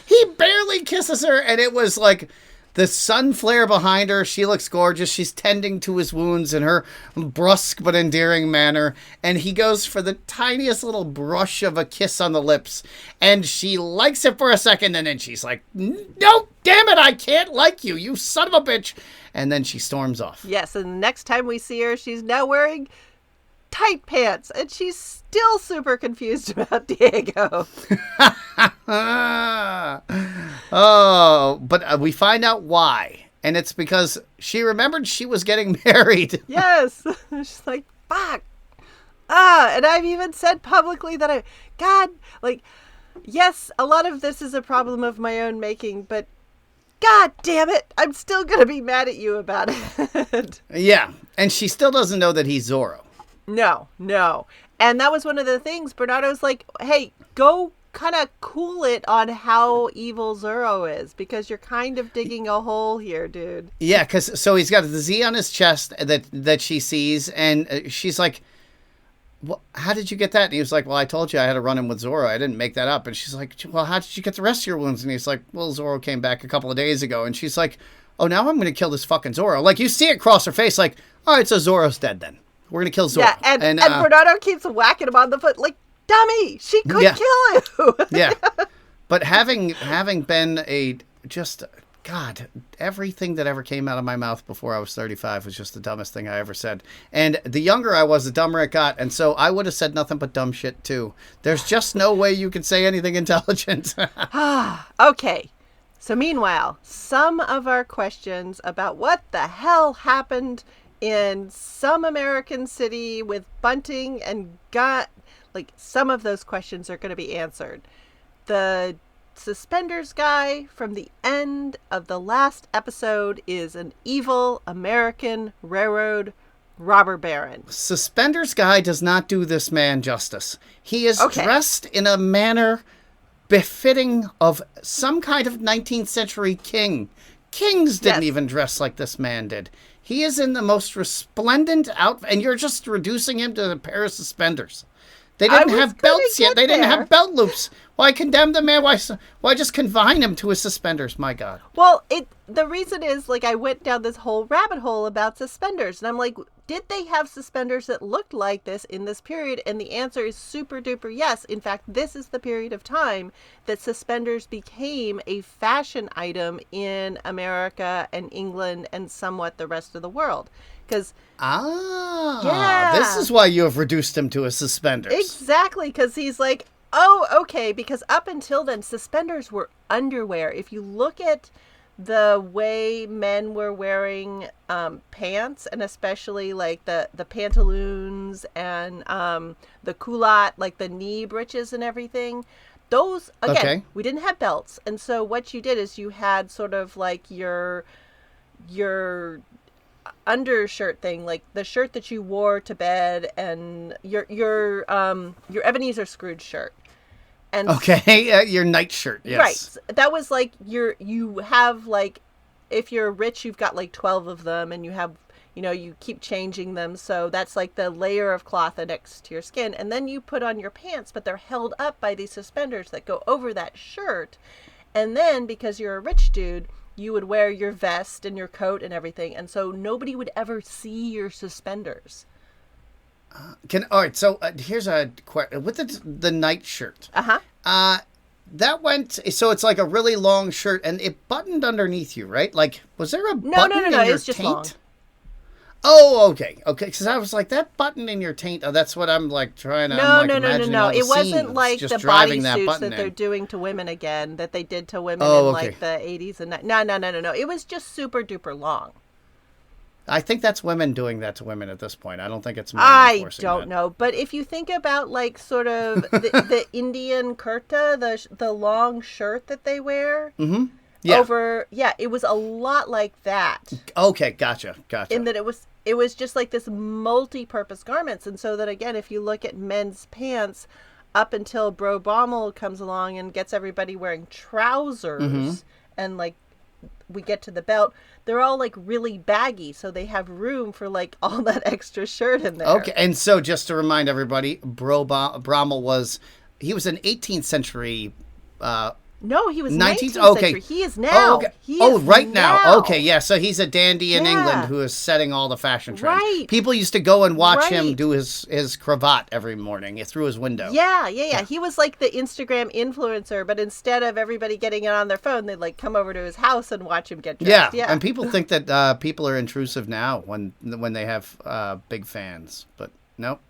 he barely kisses her, and it was like the sun flare behind her. She looks gorgeous. She's tending to his wounds in her brusque but endearing manner. And he goes for the tiniest little brush of a kiss on the lips. And she likes it for a second. And then she's like, no, damn it, I can't like you, you son of a bitch. And then she storms off. Yes, and the next time we see her, she's now wearing tight pants. And she's still super confused about Diego. Oh, but we find out why. And it's because she remembered she was getting married. Yes. She's like, fuck. And I've even said publicly that yes, a lot of this is a problem of my own making, but God damn it, I'm still going to be mad at you about it. Yeah, and she still doesn't know that he's Zorro. No. And that was one of the things. Bernardo's like, hey, go kind of cool it on how evil Zorro is, because you're kind of digging a hole here, dude. Yeah, because so he's got the Z on his chest that she sees, and she's like, well, how did you get that? And he was like, well, I told you I had a run-in with Zorro. I didn't make that up. And she's like, well, how did you get the rest of your wounds? And he's like, well, Zorro came back a couple of days ago. And she's like, oh, now I'm going to kill this fucking Zorro. Like, you see it cross her face, like, all right, so Zorro's dead then. We're going to kill Zorro. Yeah, and Bernardo keeps whacking him on the foot, like, dummy, she could kill you. Yeah. But having been God, everything that ever came out of my mouth before I was 35 was just the dumbest thing I ever said. And the younger I was, the dumber it got. And so I would have said nothing but dumb shit, too. There's just no way you can say anything intelligent. Okay. So meanwhile, some of our questions about what the hell happened in some American city with bunting and some of those questions are going to be answered. The suspenders guy from the end of the last episode is an evil American railroad robber baron. Suspenders guy does not do this man justice. He is dressed in a manner befitting of some kind of 19th century king. Kings didn't even dress like this man did. He is in the most resplendent outfit, and you're just reducing him to a pair of suspenders. They didn't have belts yet. They didn't have belt loops. Why condemn the man? Why just confine him to his suspenders? My God. Well, the reason is, I went down this whole rabbit hole about suspenders, and I'm like, did they have suspenders that looked like this in this period? And the answer is super duper yes. In fact, this is the period of time that suspenders became a fashion item in America and England and somewhat the rest of the world. Because this is why you have reduced him to his suspenders. Exactly, because he's like, oh, okay, because up until then, suspenders were underwear. If you look at the way men were wearing pants, and especially the pantaloons and the culotte, the knee breeches and everything, those, again, we didn't have belts. And so what you did is you had sort of your undershirt thing, the shirt that you wore to bed, and your Ebenezer Scrooge shirt. And your night shirt, yes. Right. That was you have if you're rich, you've got 12 of them, and you have, you keep changing them. So that's the layer of cloth next to your skin. And then you put on your pants, but they're held up by these suspenders that go over that shirt. And then because you're a rich dude, you would wear your vest and your coat and everything. And so nobody would ever see your suspenders. All right, so here's a question. With the night shirt. That went, so it's a really long shirt, and it buttoned underneath you, right? Was there a button in your it's just taint? long. Oh, okay. Because I was that button in your taint. Oh, that's what I'm trying to. No. It wasn't like the bodysuits that they're doing to women again, that they did to women in the 80s and no. It was just super duper long. I think that's women doing that to women at this point. I don't think it's men enforcing I don't know. But if you think about sort of the Indian kurta, the long shirt that they wear. Mm-hmm. Yeah. It was a lot like that. Okay, gotcha. In that it was just this multi-purpose garments. And so that, again, if you look at men's pants, up until Bro Baumel comes along and gets everybody wearing trousers and we get to the belt, they're all like really baggy, so they have room for like all that extra shirt in there. Okay, and so just to remind everybody, Brommel was an 18th century. No, he was 19th okay. century. He is now. Oh, okay. Now. Okay, yeah. So he's a dandy in England who is setting all the fashion trends. Right. People used to go and watch him do his cravat every morning through his window. Yeah. He was like the Instagram influencer, but instead of everybody getting it on their phone, they'd like come over to his house and watch him get dressed. Yeah. And people think that people are intrusive now when they have big fans, but nope.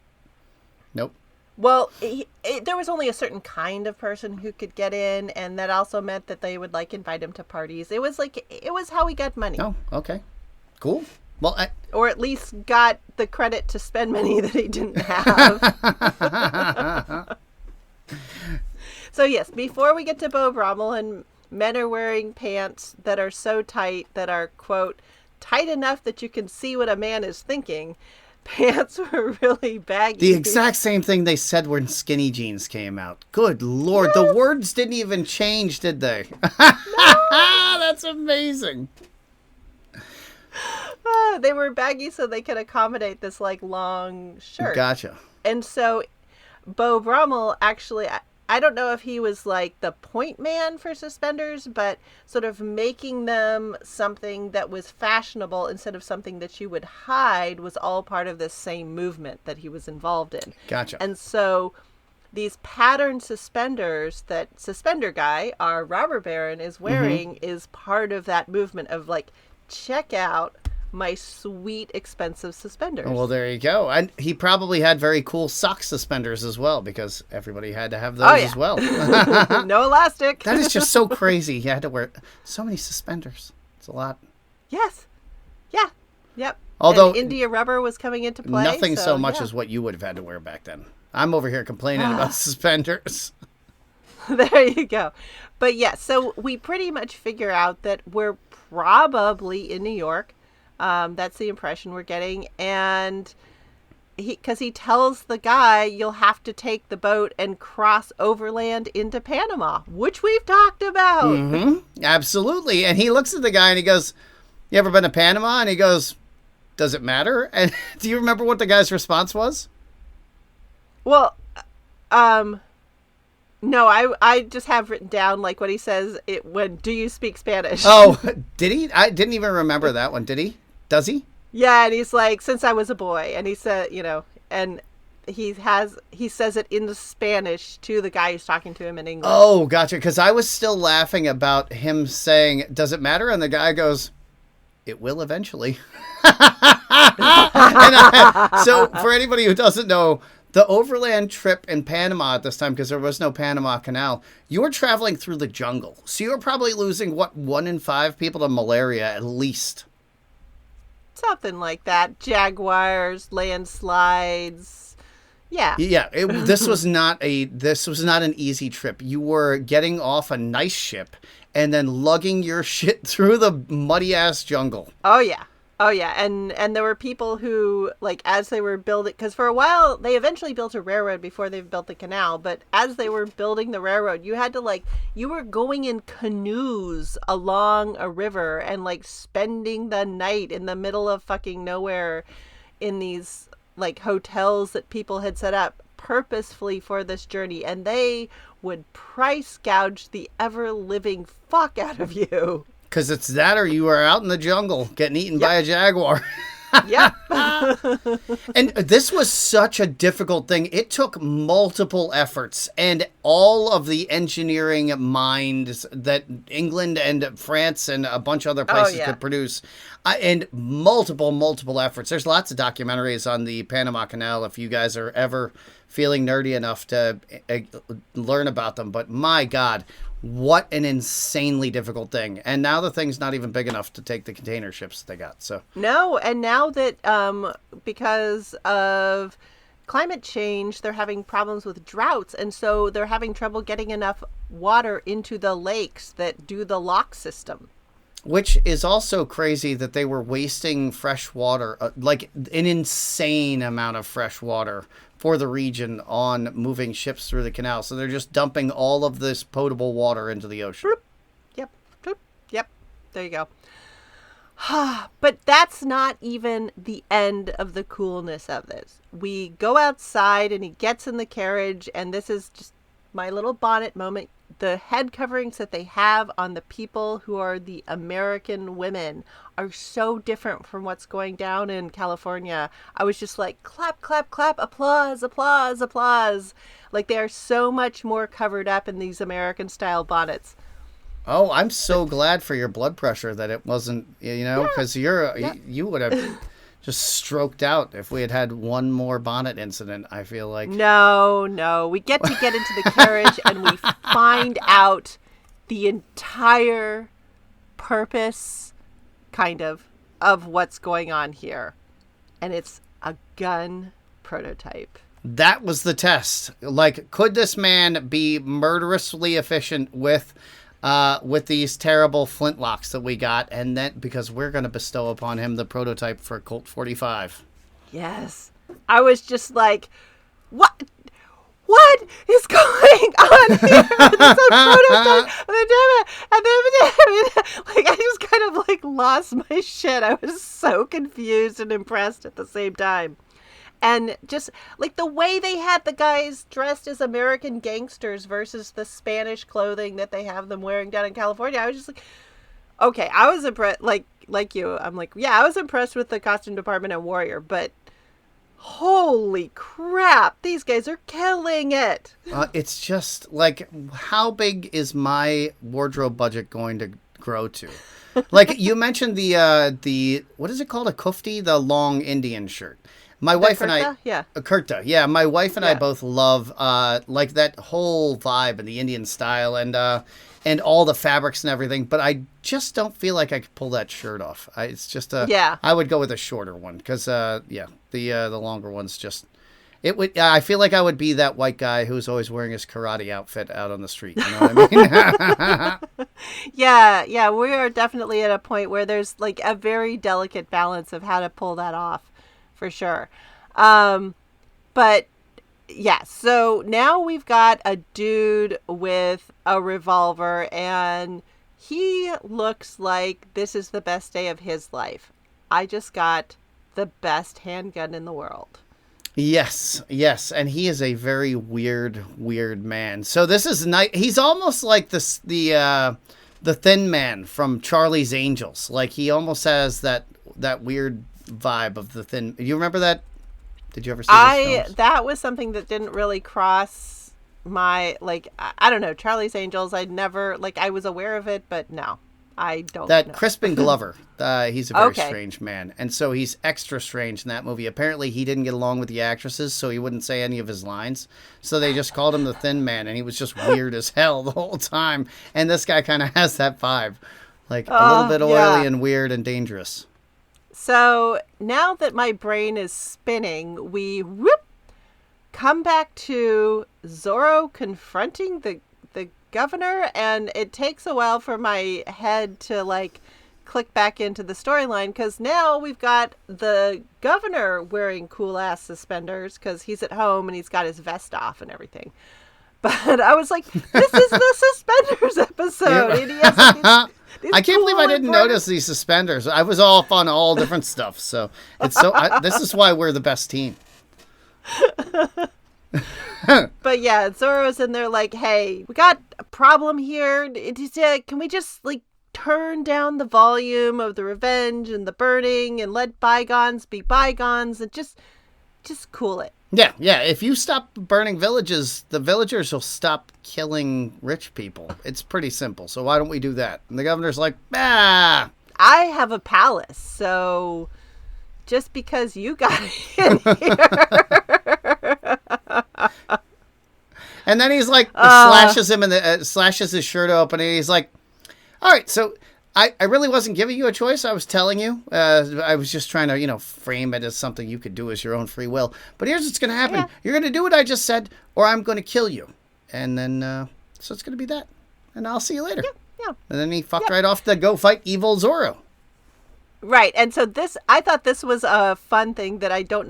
Well, there was only a certain kind of person who could get in, and that also meant that they would like invite him to parties. It was how he got money. Oh, okay, cool. Well, or at least got the credit to spend money that he didn't have. So yes, before we get to Beau Brummel, and men are wearing pants that are so tight that are, quote, tight enough that you can see what a man is thinking. Pants were really baggy. The exact same thing they said when skinny jeans came out. Good Lord, the words didn't even change, did they? No. That's amazing. They were baggy so they could accommodate this like long shirt. Gotcha. And so Beau Brummel actually, I don't know if he was like the point man for suspenders, but sort of making them something that was fashionable instead of something that you would hide was all part of this same movement that he was involved in. Gotcha. And so these patterned suspenders that Suspender Guy, our robber baron, is wearing is part of that movement of like, check out my sweet, expensive suspenders. Well, there you go. And he probably had very cool sock suspenders as well, because everybody had to have those as well. No elastic. That is just so crazy. He had to wear so many suspenders. It's a lot. Yes. Yeah. Yep. Although and India rubber was coming into play. Nothing so much as what you would have had to wear back then. I'm over here complaining about suspenders. There you go. But yeah, so we pretty much figure out that we're probably in New York. That's the impression we're getting. And because he tells the guy, you'll have to take the boat and cross overland into Panama, which we've talked about. Mm-hmm. Absolutely. And he looks at the guy and he goes, you ever been to Panama? And he goes, does it matter? And do you remember what the guy's response was? Well, no, I just have written down like what he says when do you speak Spanish? Oh, did he? I didn't even remember that one. Did he? Does he? Yeah, and he's like, since I was a boy, and he said, and he says it in Spanish to the guy who's talking to him in English. Oh, gotcha. Because I was still laughing about him saying, does it matter? And the guy goes, it will eventually. So for anybody who doesn't know, the overland trip in Panama at this time, because there was no Panama Canal, you were traveling through the jungle. So you were probably losing, 1 in 5 people to malaria at least. Something like that. Jaguars, landslides. Yeah. Yeah. This was not an easy trip. You were getting off a nice ship and then lugging your shit through the muddy ass jungle. Oh yeah. And there were people who, like, as they were building, because for a while they eventually built a railroad before they built the canal, but as they were building the railroad, you had to you were going in canoes along a river and spending the night in the middle of fucking nowhere in these hotels that people had set up purposefully for this journey, and they would price gouge the ever living fuck out of you. Because it's that or you are out in the jungle getting eaten by a jaguar. Yep. And this was such a difficult thing. It took multiple efforts and all of the engineering minds that England and France and a bunch of other places could produce. And multiple efforts. There's lots of documentaries on the Panama Canal if you guys are ever feeling nerdy enough to learn about them. But my God, what an insanely difficult thing. And now the thing's not even big enough to take the container ships that they got. So no, and now that because of climate change, they're having problems with droughts, and so they're having trouble getting enough water into the lakes that do the lock system. Which is also crazy that they were wasting fresh water, an insane amount of fresh water for the region on moving ships through the canal. So they're just dumping all of this potable water into the ocean. Yep. There you go. But that's not even the end of the coolness of this. We go outside and he gets in the carriage, and this is just my little bonnet moment. The head coverings that they have on the people who are the American women are so different from what's going down in California. I was just like, clap, clap, clap, applause, applause, applause. Like, they are so much more covered up in these American style bonnets. Oh, I'm so glad for your blood pressure that it wasn't, because you would have just stroked out if we had had one more bonnet incident, I feel like. No. We get into the carriage and we find out the entire purpose, kind of what's going on here. And it's a gun prototype. That was the test. Like, could this man be murderously efficient with these terrible flintlocks that we got, and then because we're going to bestow upon him the prototype for Colt 45. Yes. I was just like, what is going on here? This is a prototype. And then, like, I just kind of like lost my shit. I was so confused and impressed at the same time. And just, like, the way they had the guys dressed as American gangsters versus the Spanish clothing that they have them wearing down in California, I was just like, okay, I was impressed, like you. I'm like, yeah, I was impressed with the costume department at Warrior, but holy crap, these guys are killing it. It's just, like, how big is my wardrobe budget going to grow to? Like, you mentioned the what is it called? A kufti? The long Indian shirt. My wife and I, kurta, yeah. My wife and I both love like that whole vibe and the Indian style and all the fabrics and everything. But I just don't feel like I could pull that shirt off. It's just I would go with a shorter one because the longer one's just it would. I feel like I would be that white guy who's always wearing his karate outfit out on the street. You know what I mean? Yeah. We are definitely at a point where there's like a very delicate balance of how to pull that off. For sure. But yeah, so now we've got a dude with a revolver and he looks like this is the best day of his life. I just got the best handgun in the world. Yes. And he is a very weird man. So this is nice. He's almost like the Thin Man from Charlie's Angels. Like he almost has that weird vibe of the Thin. You remember that? Did you ever see those films? That was something that didn't really cross my, like, I don't know, Charlie's Angels. I never, like, I was aware of it, but no, I don't know. Crispin Glover, he's a very strange man, and so he's extra strange in that movie. Apparently he didn't get along with the actresses, so he wouldn't say any of his lines, so they just called him the Thin Man, and he was just weird as hell the whole time. And this guy kind of has that vibe, like a little bit oily and weird and dangerous. So now that my brain is spinning, we come back to Zorro confronting the governor, and it takes a while for my head to like click back into the storyline because now we've got the governor wearing cool ass suspenders because he's at home and he's got his vest off and everything. But I was like, this is the suspenders episode. And he has these I can't believe I didn't notice these suspenders. I was off on all different stuff. So it's this is why we're the best team. But yeah, Zorro's in there like, hey, we got a problem here. Can we just like turn down the volume of the revenge and the burning and let bygones be bygones and just cool it. Yeah. If you stop burning villages, the villagers will stop killing rich people. It's pretty simple. So why don't we do that? And the governor's like, I have a palace, so just because you got in here. And then he's like, slashes him and slashes his shirt open, and he's like, all right, so I really wasn't giving you a choice. I was telling you. I was just trying to, frame it as something you could do as your own free will. But here's what's going to happen. Yeah. You're going to do what I just said, or I'm going to kill you. And then, so it's going to be that. And I'll see you later. Yeah. And then he fucked right off to go fight evil Zorro. Right. And so I thought this was a fun thing that you don't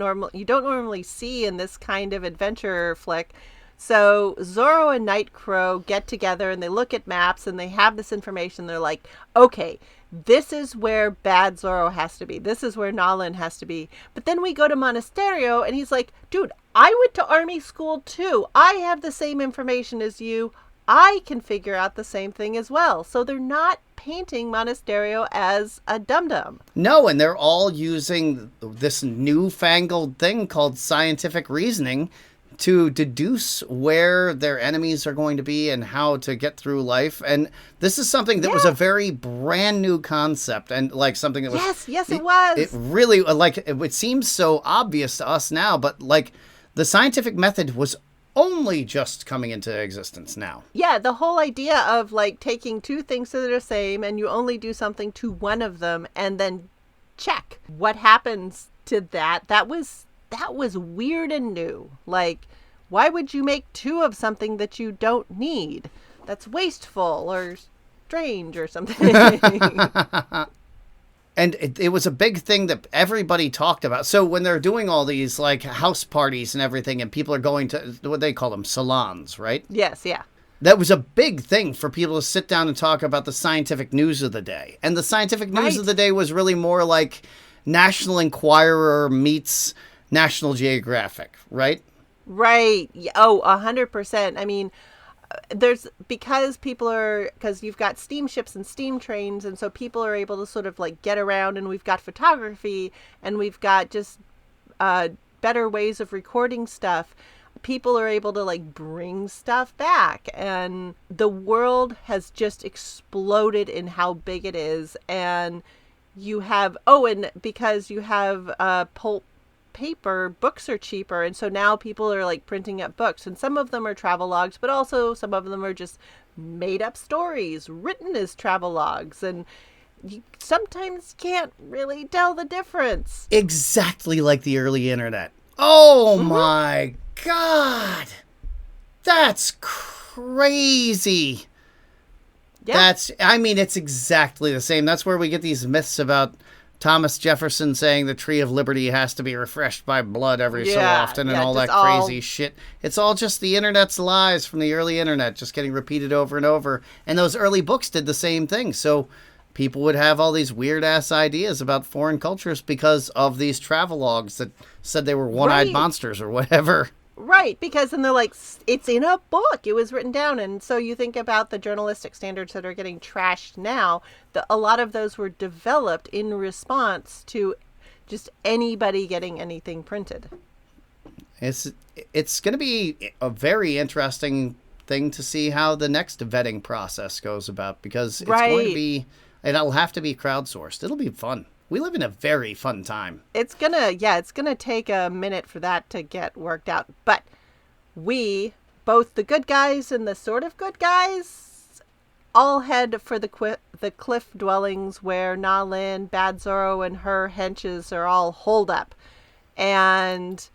normally see in this kind of adventure flick. So Zorro and Nightcrow get together and they look at maps and they have this information. They're like, okay, this is where bad Zorro has to be. This is where Nalin has to be. But then we go to Monasterio and he's like, dude, I went to army school too. I have the same information as you. I can figure out the same thing as well. So they're not painting Monasterio as a dum-dum. No, and they're all using this newfangled thing called scientific reasoning to deduce where their enemies are going to be and how to get through life. And this is something that was a very brand new concept, and like something that was... Yes, it was. It really, like, it seems so obvious to us now, but like the scientific method was only just coming into existence now. Yeah, the whole idea of like taking two things that are the same and you only do something to one of them and then check what happens to that. That was weird and new. Like, why would you make two of something that you don't need? That's wasteful or strange or something. And it was a big thing that everybody talked about. So when they're doing all these like house parties and everything, and people are going to what they call them, salons, right? Yes, yeah. That was a big thing for people to sit down and talk about the scientific news of the day. And the scientific news of the day was really more like National Enquirer meets National Geographic, right? Right. Oh, 100%. I mean, because you've got steamships and steam trains, and so people are able to sort of like get around, and we've got photography, and we've got just better ways of recording stuff. People are able to like bring stuff back, and the world has just exploded in how big it is. And you have, and because you have pulp paper, books are cheaper, and so now people are like printing up books, and some of them are travel logs, but also some of them are just made up stories written as travel logs, and you sometimes can't really tell the difference. Exactly like the early internet. Oh my God, that's crazy. Yeah. It's exactly the same. That's where we get these myths about Thomas Jefferson saying the tree of liberty has to be refreshed by blood every so often, and all that crazy shit. It's all just the internet's lies from the early internet, just getting repeated over and over. And those early books did the same thing. So people would have all these weird ass ideas about foreign cultures because of these travelogues that said they were one-eyed monsters or whatever. Right, because then they're like, it's in a book. It was written down. And so you think about the journalistic standards that are getting trashed now, a lot of those were developed in response to just anybody getting anything printed. It's going to be a very interesting thing to see how the next vetting process goes about, because it's going to be, it'll have to be crowdsourced. It'll be fun. We live in a very fun time. It's gonna take a minute for that to get worked out. But we, both the good guys and the sort of good guys, all head for the cliff dwellings where Nalin, Bad Zorro, and her henches are all holed up. And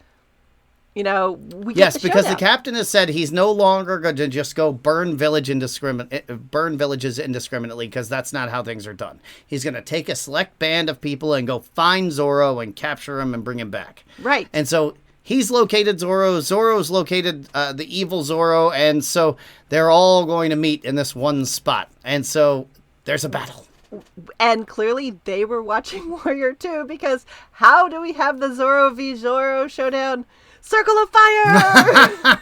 we get the because showdown. the captain has said he's no longer going to just go burn villages indiscriminately, because that's not how things are done. He's going to take a select band of people and go find Zorro and capture him and bring him back. Right. And so he's located Zorro. Zorro's located the evil Zorro, and so they're all going to meet in this one spot. And so there's a battle. And clearly they were watching Warrior 2, because how do we have the Zorro v. Zorro showdown? Circle of fire!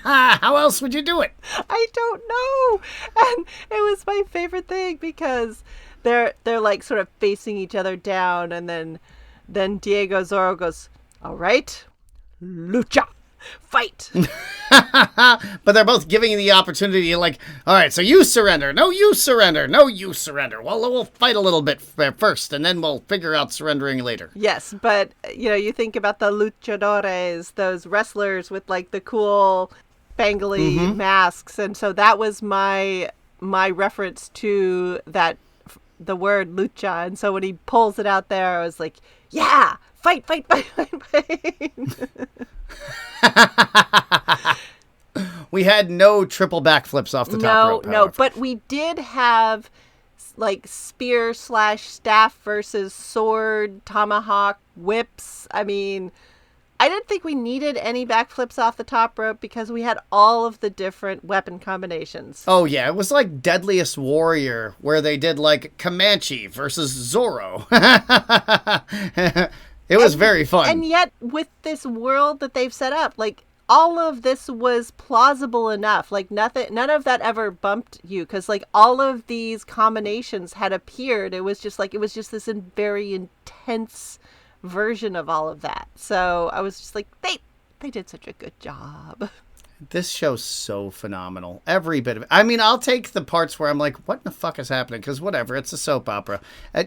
How else would you do it? I don't know. And it was my favorite thing, because they're like sort of facing each other down, and then Diego Zorro goes, all right, lucha, fight. But they're both giving you the opportunity, like, all right, so you surrender. No, you surrender. No, you surrender. Well, we'll fight a little bit first, and then we'll figure out surrendering later. Yes, but, you think about the luchadores, those wrestlers with, like, the cool spangly masks, and so that was my reference to the word lucha, and so when he pulls it out there, I was like, yeah, fight, fight, fight, fight, fight. We had no triple backflips off the top rope. No, but we did have like spear/staff versus sword, tomahawk, whips. I mean, I didn't think we needed any backflips off the top rope because we had all of the different weapon combinations. Oh, yeah. It was like Deadliest Warrior, where they did like Comanche versus Zorro. It was very fun. And yet, with this world that they've set up, like, all of this was plausible enough. Like, none of that ever bumped you, because, like, all of these combinations had appeared. It was just this very intense version of all of that. So I was just like, they did such a good job. This show's so phenomenal. Every bit of it. I mean, I'll take the parts where I'm like, what in the fuck is happening? Because whatever, it's a soap opera.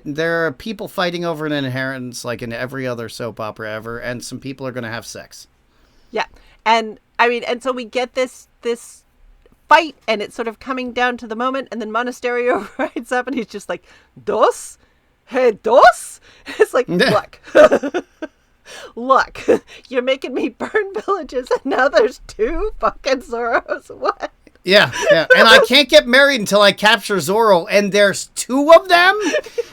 There are people fighting over an inheritance like in every other soap opera ever, and some people are going to have sex. Yeah. And I mean, and so we get this fight, and it's sort of coming down to the moment, and then Monasterio rides up and he's just like, Dos? Hey, dos? It's like, look, you're making me burn villages, and now there's 2 fucking Zorros. What? Yeah. And I can't get married until I capture Zorro, and there's 2 of them?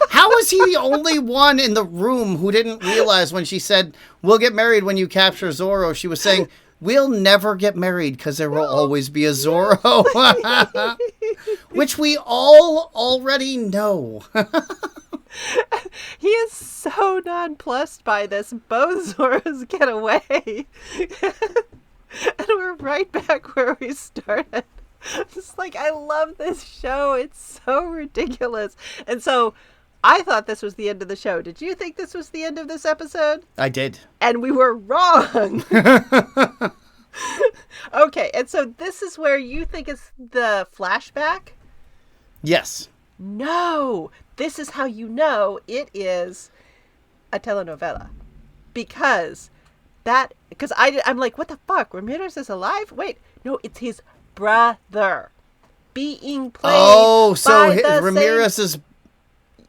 How is he the only one in the room who didn't realize when she said, we'll get married when you capture Zorro, she was saying, we'll never get married because there will always be a Zorro. Which we all already know. He is so nonplussed by this. Both Zorros get away. And we're right back where we started. Just like, I love this show. It's so ridiculous. And so I thought this was the end of the show. Did you think this was the end of this episode? I did. And we were wrong. Okay, and so this is where you think it's the flashback? Yes. No, this is how you know it is a telenovela. Because I'm like, what the fuck? Ramirez is alive? Wait, no, it's his brother being played by the Ramirez's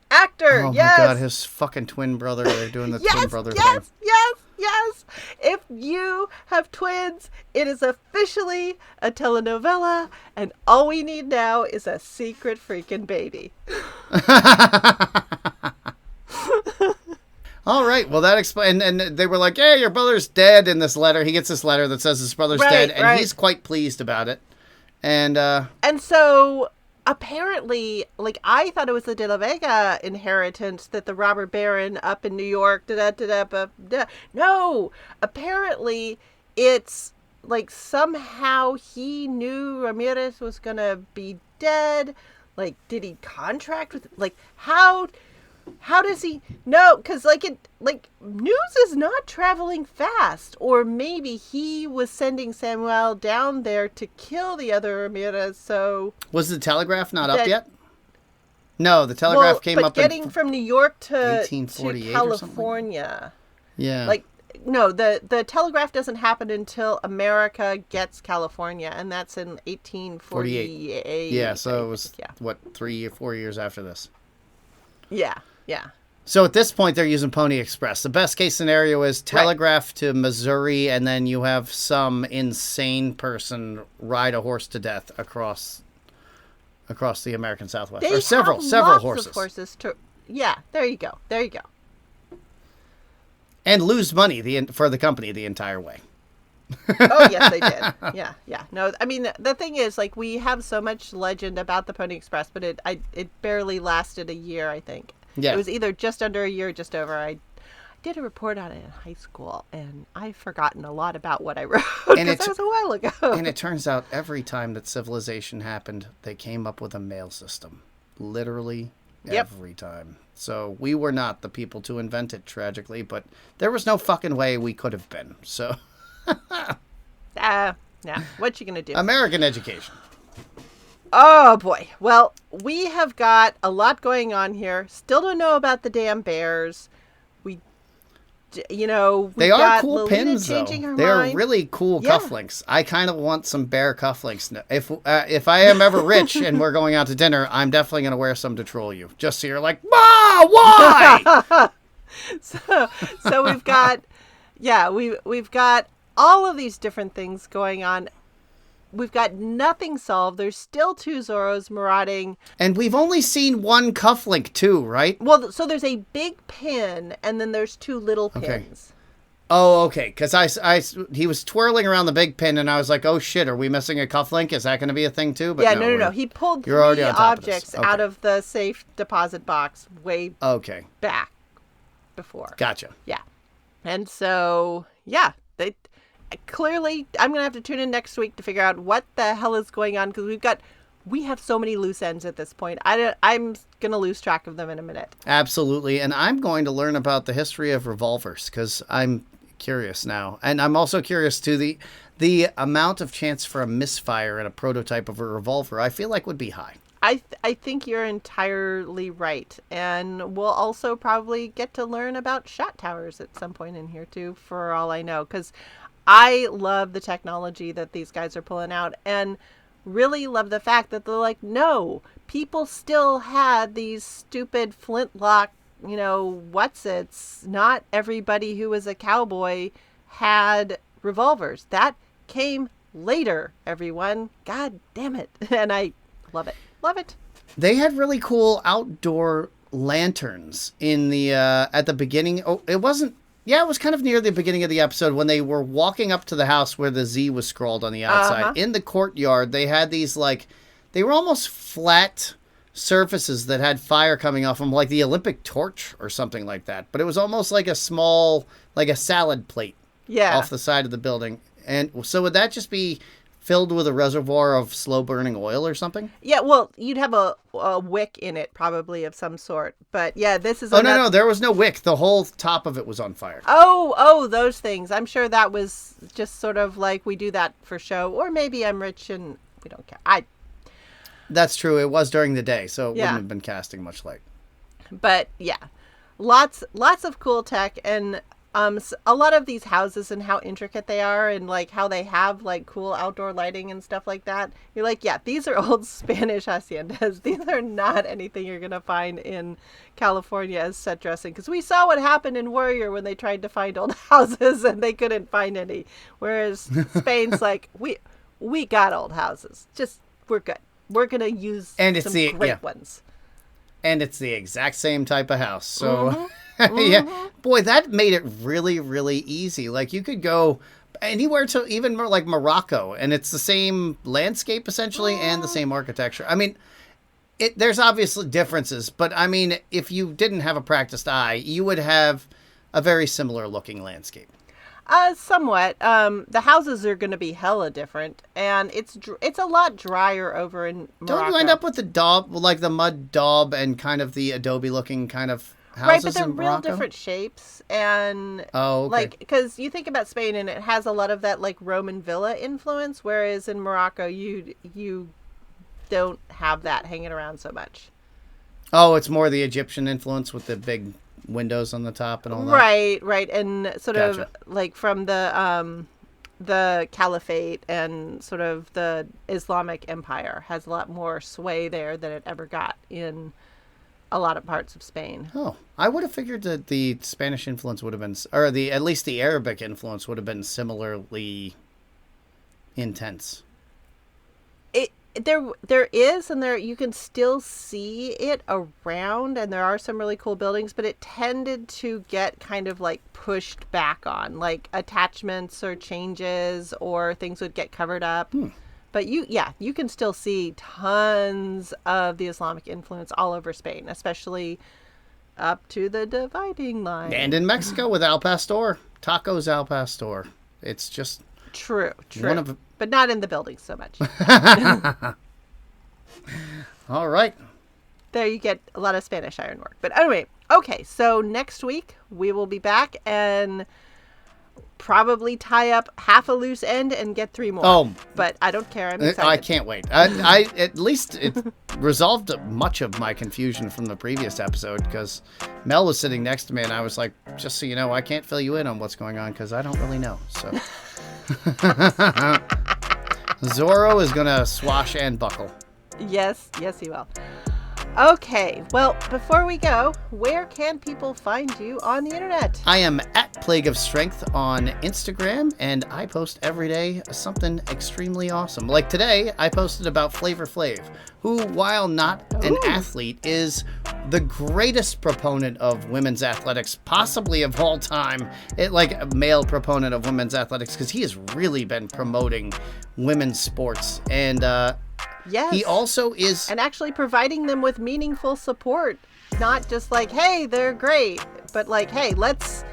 actor. Oh yes. my god, his fucking twin brother. They're doing the twin brother thing. Yes. If you have twins, it is officially a telenovela, and all we need now is a secret freaking baby. All right. Well, that explains. And they were like, "Hey, your brother's dead." In this letter, he gets this letter that says his brother's dead, and he's quite pleased about it. And so apparently, like, I thought it was the De La Vega inheritance that the robber baron up in New York. No, apparently it's like somehow he knew Ramirez was gonna be dead. Like, did he contract with? Like, how does he know? Because news is not traveling fast. Or maybe he was sending Samuel down there to kill the other Ramirez. So was the telegraph not up yet? No, the telegraph came up. But getting from New York to California. California. Yeah. Like, no, the telegraph doesn't happen until America gets California, and that's in 1848. Yeah, so it was, 3 or 4 years after this. Yeah. So at this point, they're using Pony Express. The best case scenario is telegraph to Missouri, and then you have some insane person ride a horse to death across the American Southwest. Or several horses. Of horses yeah, there you go. And lose money for the company the entire way. Oh, yes, they did. Yeah. No, I mean, the thing is, like, we have so much legend about the Pony Express, but it barely lasted a year, I think. Yeah. It was either just under a year or just over. I did a report on it in high school, and I've forgotten a lot about what I wrote because that was a while ago. And it turns out every time that civilization happened, they came up with a mail system. Literally every time. So we were not the people to invent it, tragically, but there was no fucking way we could have been. So... yeah. What you gonna do? American education. Oh boy. Well, we have got a lot going on here. Still don't know about the damn bears. They are cool Lolita pins, though. They're really cool cufflinks. I kind of want some bear cufflinks. If I am ever rich and we're going out to dinner, I'm definitely going to wear some to troll you. Just so you're like, Ma, why? so we've got, we've got all of these different things going on. We've got nothing solved. There's still 2 Zorros marauding. And we've only seen one cufflink too, right? Well, so there's a big pin, and then there's 2 little pins. Oh, okay. Because he was twirling around the big pin, and I was like, "Oh shit, are we missing a cufflink? Is that going to be a thing too?" But Yeah, no. He pulled you're already three on top of this. objects Okay. out of the safe deposit box way Okay, back before. gotcha. Yeah. And so, yeah, they clearly, I'm going to have to tune in next week to figure out what the hell is going on, because we have so many loose ends at this point. I'm going to lose track of them in a minute. Absolutely, and I'm going to learn about the history of revolvers because I'm curious now, and I'm also curious to the amount of chance for a misfire in a prototype of a revolver. I feel like would be high. I think you're entirely right. And we'll also probably get to learn about shot towers at some point in here too, for all I know. Because I love the technology that these guys are pulling out, and really love the fact that they're like, no, people still had these stupid flintlock, what's-its. Not everybody who was a cowboy had revolvers. That came later, everyone. God damn it. And I love it. Love it. They had really cool outdoor lanterns in the at the beginning. Oh, it wasn't. Yeah, it was kind of near the beginning of the episode when they were walking up to the house where the Z was scrawled on the outside. Uh-huh. In the courtyard, they had these they were almost flat surfaces that had fire coming off them, like the Olympic torch or something like that. But it was almost like a small, like a salad plate off the side of the building. And so would that just be filled with a reservoir of slow-burning oil or something? Yeah, well, you'd have a wick in it, probably, of some sort. But, yeah, this is... No, there was no wick. The whole top of it was on fire. Oh, those things. I'm sure that was just sort of like we do that for show. Or maybe I'm rich and we don't care. That's true. It was during the day, so it Yeah. wouldn't have been casting much light. But, yeah, lots of cool tech, and... a lot of these houses and how intricate they are, and like how they have like cool outdoor lighting and stuff like that. You're like, yeah, these are old Spanish haciendas. These are not anything you're going to find in California as set dressing. Because we saw what happened in Warrior when they tried to find old houses and they couldn't find any. Whereas Spain's like, we got old houses. Just, we're good. We're going to use some great ones. And it's the exact same type of house. So, yeah, boy, that made it really, really easy. Like, you could go anywhere to even more like Morocco, and it's the same landscape, essentially, and the same architecture. I mean, there's obviously differences, but, I mean, if you didn't have a practiced eye, you would have a very similar looking landscape. Somewhat. The houses are going to be hella different, and it's a lot drier over in Morocco. Don't you end up with the daub, like the mud daub and kind of the adobe-looking kind of houses right? But they're in real Morocco? Different shapes, and okay. like because you think about Spain, and it has a lot of that like Roman villa influence, whereas in Morocco, you don't have that hanging around so much. Oh, it's more the Egyptian influence with the big windows on the top and all that. Right, and sort of like from the Caliphate and sort of the Islamic Empire has a lot more sway there than it ever got in a lot of parts of Spain. Oh, I would have figured that the Spanish influence would have been, or at least the Arabic influence would have been similarly intense. There is, and you can still see it around, and there are some really cool buildings, but it tended to get kind of like pushed back on, like attachments or changes, or things would get covered up. But you can still see tons of the Islamic influence all over Spain, especially up to the dividing line. And in Mexico with Al Pastor, tacos Al Pastor. It's just true. One but not in the buildings so much. All right. There you get a lot of Spanish ironwork. But anyway, okay, so next week we will be back and probably tie up half a loose end and get 3 more. Oh, but I don't care. I'm excited. I can't wait. I at least it resolved much of my confusion from the previous episode because Mel was sitting next to me and I was like, just so you know, I can't fill you in on what's going on because I don't really know. So Zorro is going to swash and buckle. Yes, he will. Okay, well, before we go, where can people find you on the internet? I am at Plague of Strength on Instagram, and I post every day something extremely awesome. Like today, I posted about Flavor Flav, who, while not an athlete, is the greatest proponent of women's athletics, possibly of all time. Like a male proponent of women's athletics, because he has really been promoting women's sports. And yes. He also is... And actually providing them with meaningful support. Not just like, hey, they're great, but like, hey, let's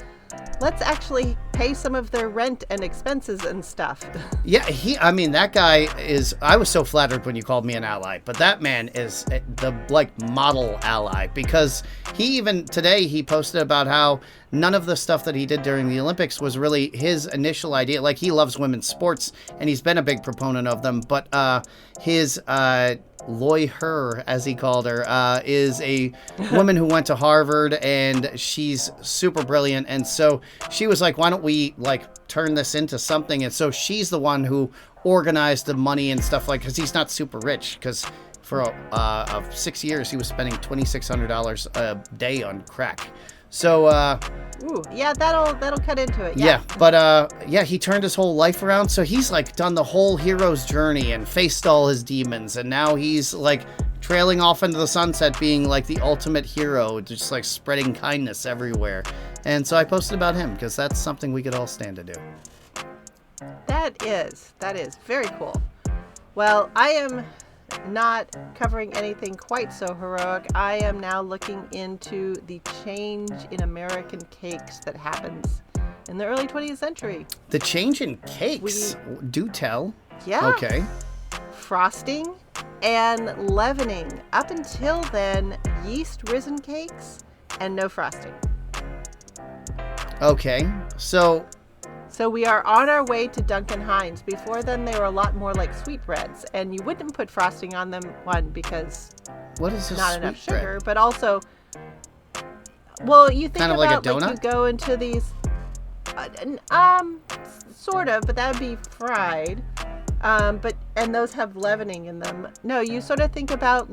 actually pay some of their rent and expenses and stuff. Yeah, that guy is... I was so flattered when you called me an ally, but that man is the, model ally, because today he posted about how none of the stuff that he did during the Olympics was really his initial idea. Like, he loves women's sports, and he's been a big proponent of them, but his... Loy Her, as he called her, is a woman who went to Harvard, and she's super brilliant. And so she was like, why don't we turn this into something? And so she's the one who organized the money and stuff, because he's not super rich, because for 6 years he was spending $2,600 a day on crack. So, ooh, yeah, that'll cut into it. Yeah, but he turned his whole life around. So he's done the whole hero's journey and faced all his demons, and now he's trailing off into the sunset, being the ultimate hero, just spreading kindness everywhere. And so I posted about him because that's something we could all stand to do. That is very cool. Well, I am not covering anything quite so heroic. I am now looking into the change in American cakes that happens in the early 20th century. The change in cakes? Do tell. Yeah. Okay. Frosting and leavening. Up until then, yeast-risen cakes and no frosting. Okay. So we are on our way to Duncan Hines. Before then, they were a lot more like sweetbreads, and you wouldn't put frosting on them, one, because what is not enough sugar, but also, well, you think kind of about like a donut? You go into these, sort of, but that would be fried, and those have leavening in them. No, you sort of think about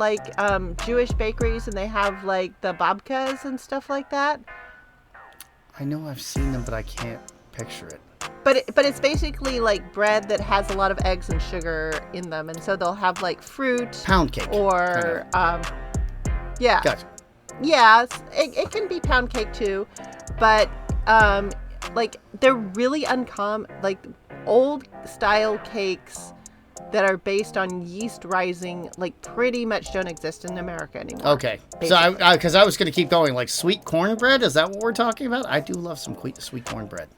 Jewish bakeries, and they have the babkas and stuff like that. I know I've seen them, but I can't picture it. But it's basically like bread that has a lot of eggs and sugar in them, and so they'll have fruit, pound cake, or yeah, gotcha. Yeah, it can be pound cake too, but they're really uncommon, old style cakes that are based on yeast rising, pretty much don't exist in America anymore. Okay, basically. So because I was going to keep going, sweet cornbread, is that what we're talking about? I do love some sweet cornbread.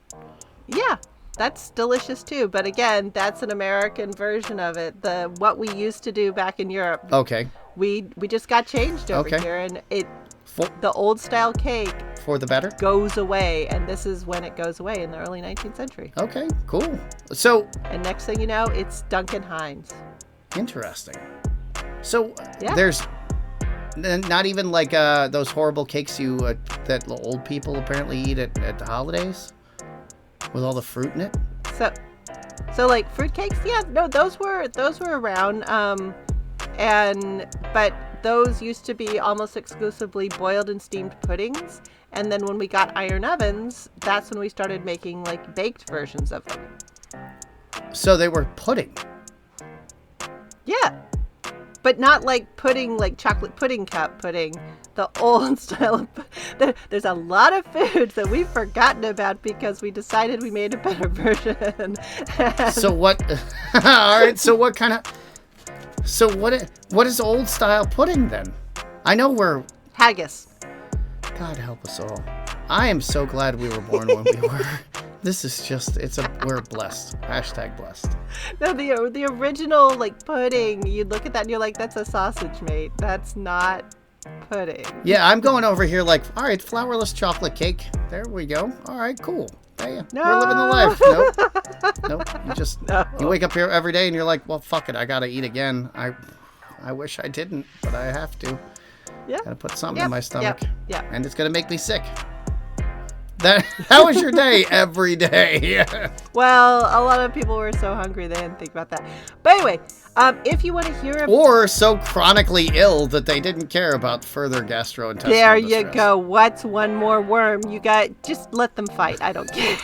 Yeah, that's delicious too. But again, that's an American version of it. What we used to do back in Europe. Okay. We just got changed over here, and the old style cake for the better goes away, and this is when it goes away in the early 19th century. Okay, cool. So, and next thing you know, it's Duncan Hines. Interesting. So yeah. There's not even those horrible cakes that old people apparently eat at the holidays. With all the fruit in it? So fruit cakes? Yeah, no, those were around. But those used to be almost exclusively boiled and steamed puddings. And then when we got iron ovens, that's when we started making baked versions of them. So they were pudding. Yeah. But not pudding, chocolate pudding cup pudding. The old style. There's a lot of foods that we've forgotten about because we decided we made a better version. So what? All right. So what kind of? So what is old style pudding then? I know we're haggis. God help us all. I am so glad we were born when we were. This is just, we're blessed. Hashtag blessed. No, the original pudding, you look at that and you're like, that's a sausage, mate. That's not pudding. Yeah, I'm going over here all right, flourless chocolate cake. There we go. All right, cool. Hey, no. We're living the life. Nope. You wake up here every day and you're like, well, fuck it. I got to eat again. I wish I didn't, but I have to. Yeah. Got to put something in my stomach. Yeah. And it's going to make me sick. That was your day every day. Well, a lot of people were so hungry they didn't think about that. But anyway, if you want to hear or so chronically ill that they didn't care about further gastrointestinal there you distress. go. What's one more worm? You got just let them fight. I don't care.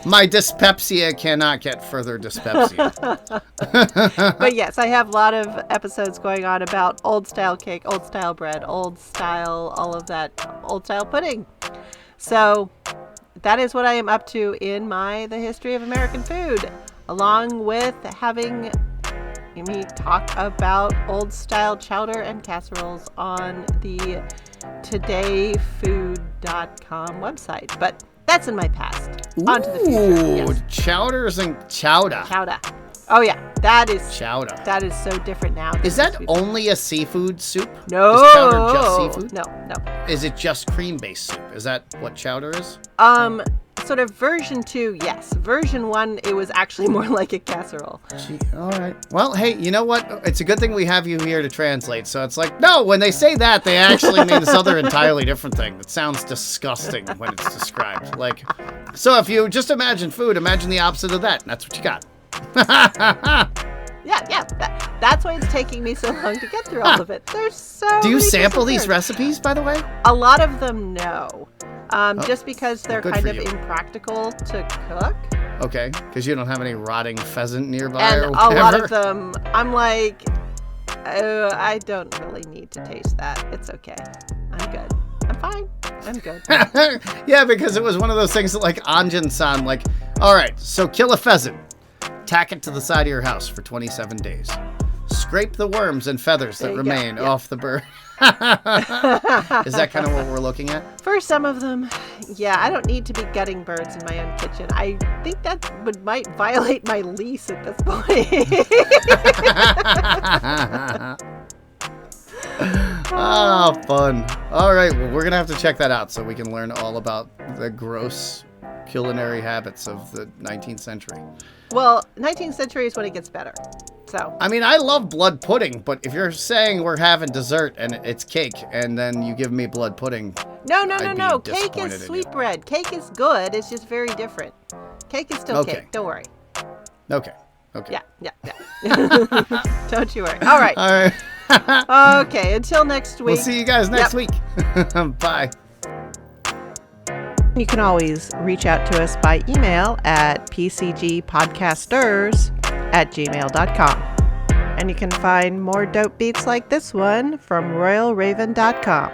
My dyspepsia cannot get further dyspepsia. But yes, I have a lot of episodes going on about old style cake, old style bread, old style, all of that, old style pudding. So that is what I am up to in The History of American Food, along with having me talk about old style chowder and casseroles on the todayfood.com website. But that's in my past. On to the future. Yes. Chowders and chowder. Chowder. Oh yeah, that is Chowder. That is so different now. Is that only a seafood soup? No. Is chowder just seafood? No. Is it just cream-based soup? Is that what chowder is? Sort of version 2, yes. Version 1, it was actually more like a casserole. Gee, all right. Well, hey, you know what? It's a good thing we have you here to translate. So it's like, no, when they say that, they actually mean this other entirely different thing. That sounds disgusting when it's described. Like, so if you just imagine food, imagine the opposite of that. And that's what you got. Yeah. That's why it's taking me so long to get through all of it. There's so Do you many sample different these recipes, by the way? A lot of them, no. Just because they're good kind for of you. impractical to cook. Okay, because you don't have any rotting pheasant nearby And or a whatever. lot of them, I'm like, oh, I don't really need to taste that. It's okay. I'm good. I'm fine. I'm good. Yeah, because it was one of those things that, like, Anjin-san, like, all right, so kill a pheasant. Tack it to the side of your house for 27 days. Scrape the worms and feathers that remain off the bird. Is that kind of what we're looking at? For some of them, yeah, I don't need to be gutting birds in my own kitchen. I think that might violate my lease at this point. Oh, fun. All right, well, we're going to have to check that out so we can learn all about the gross culinary habits of the 19th century. Well, 19th century is when it gets better. So I mean, I love blood pudding, but if you're saying we're having dessert and it's cake, and then you give me blood pudding, no. I'd be Cake disappointed is in sweet you. bread. Cake is good. It's just very different. Cake is still Okay. cake. Don't worry. Okay. Yeah. Don't you worry. All right. All right. Okay. Until next week. We'll see you guys next week. Bye. You can always reach out to us by email at pcgpodcasters@gmail.com. And you can find more dope beats like this one from royalraven.com.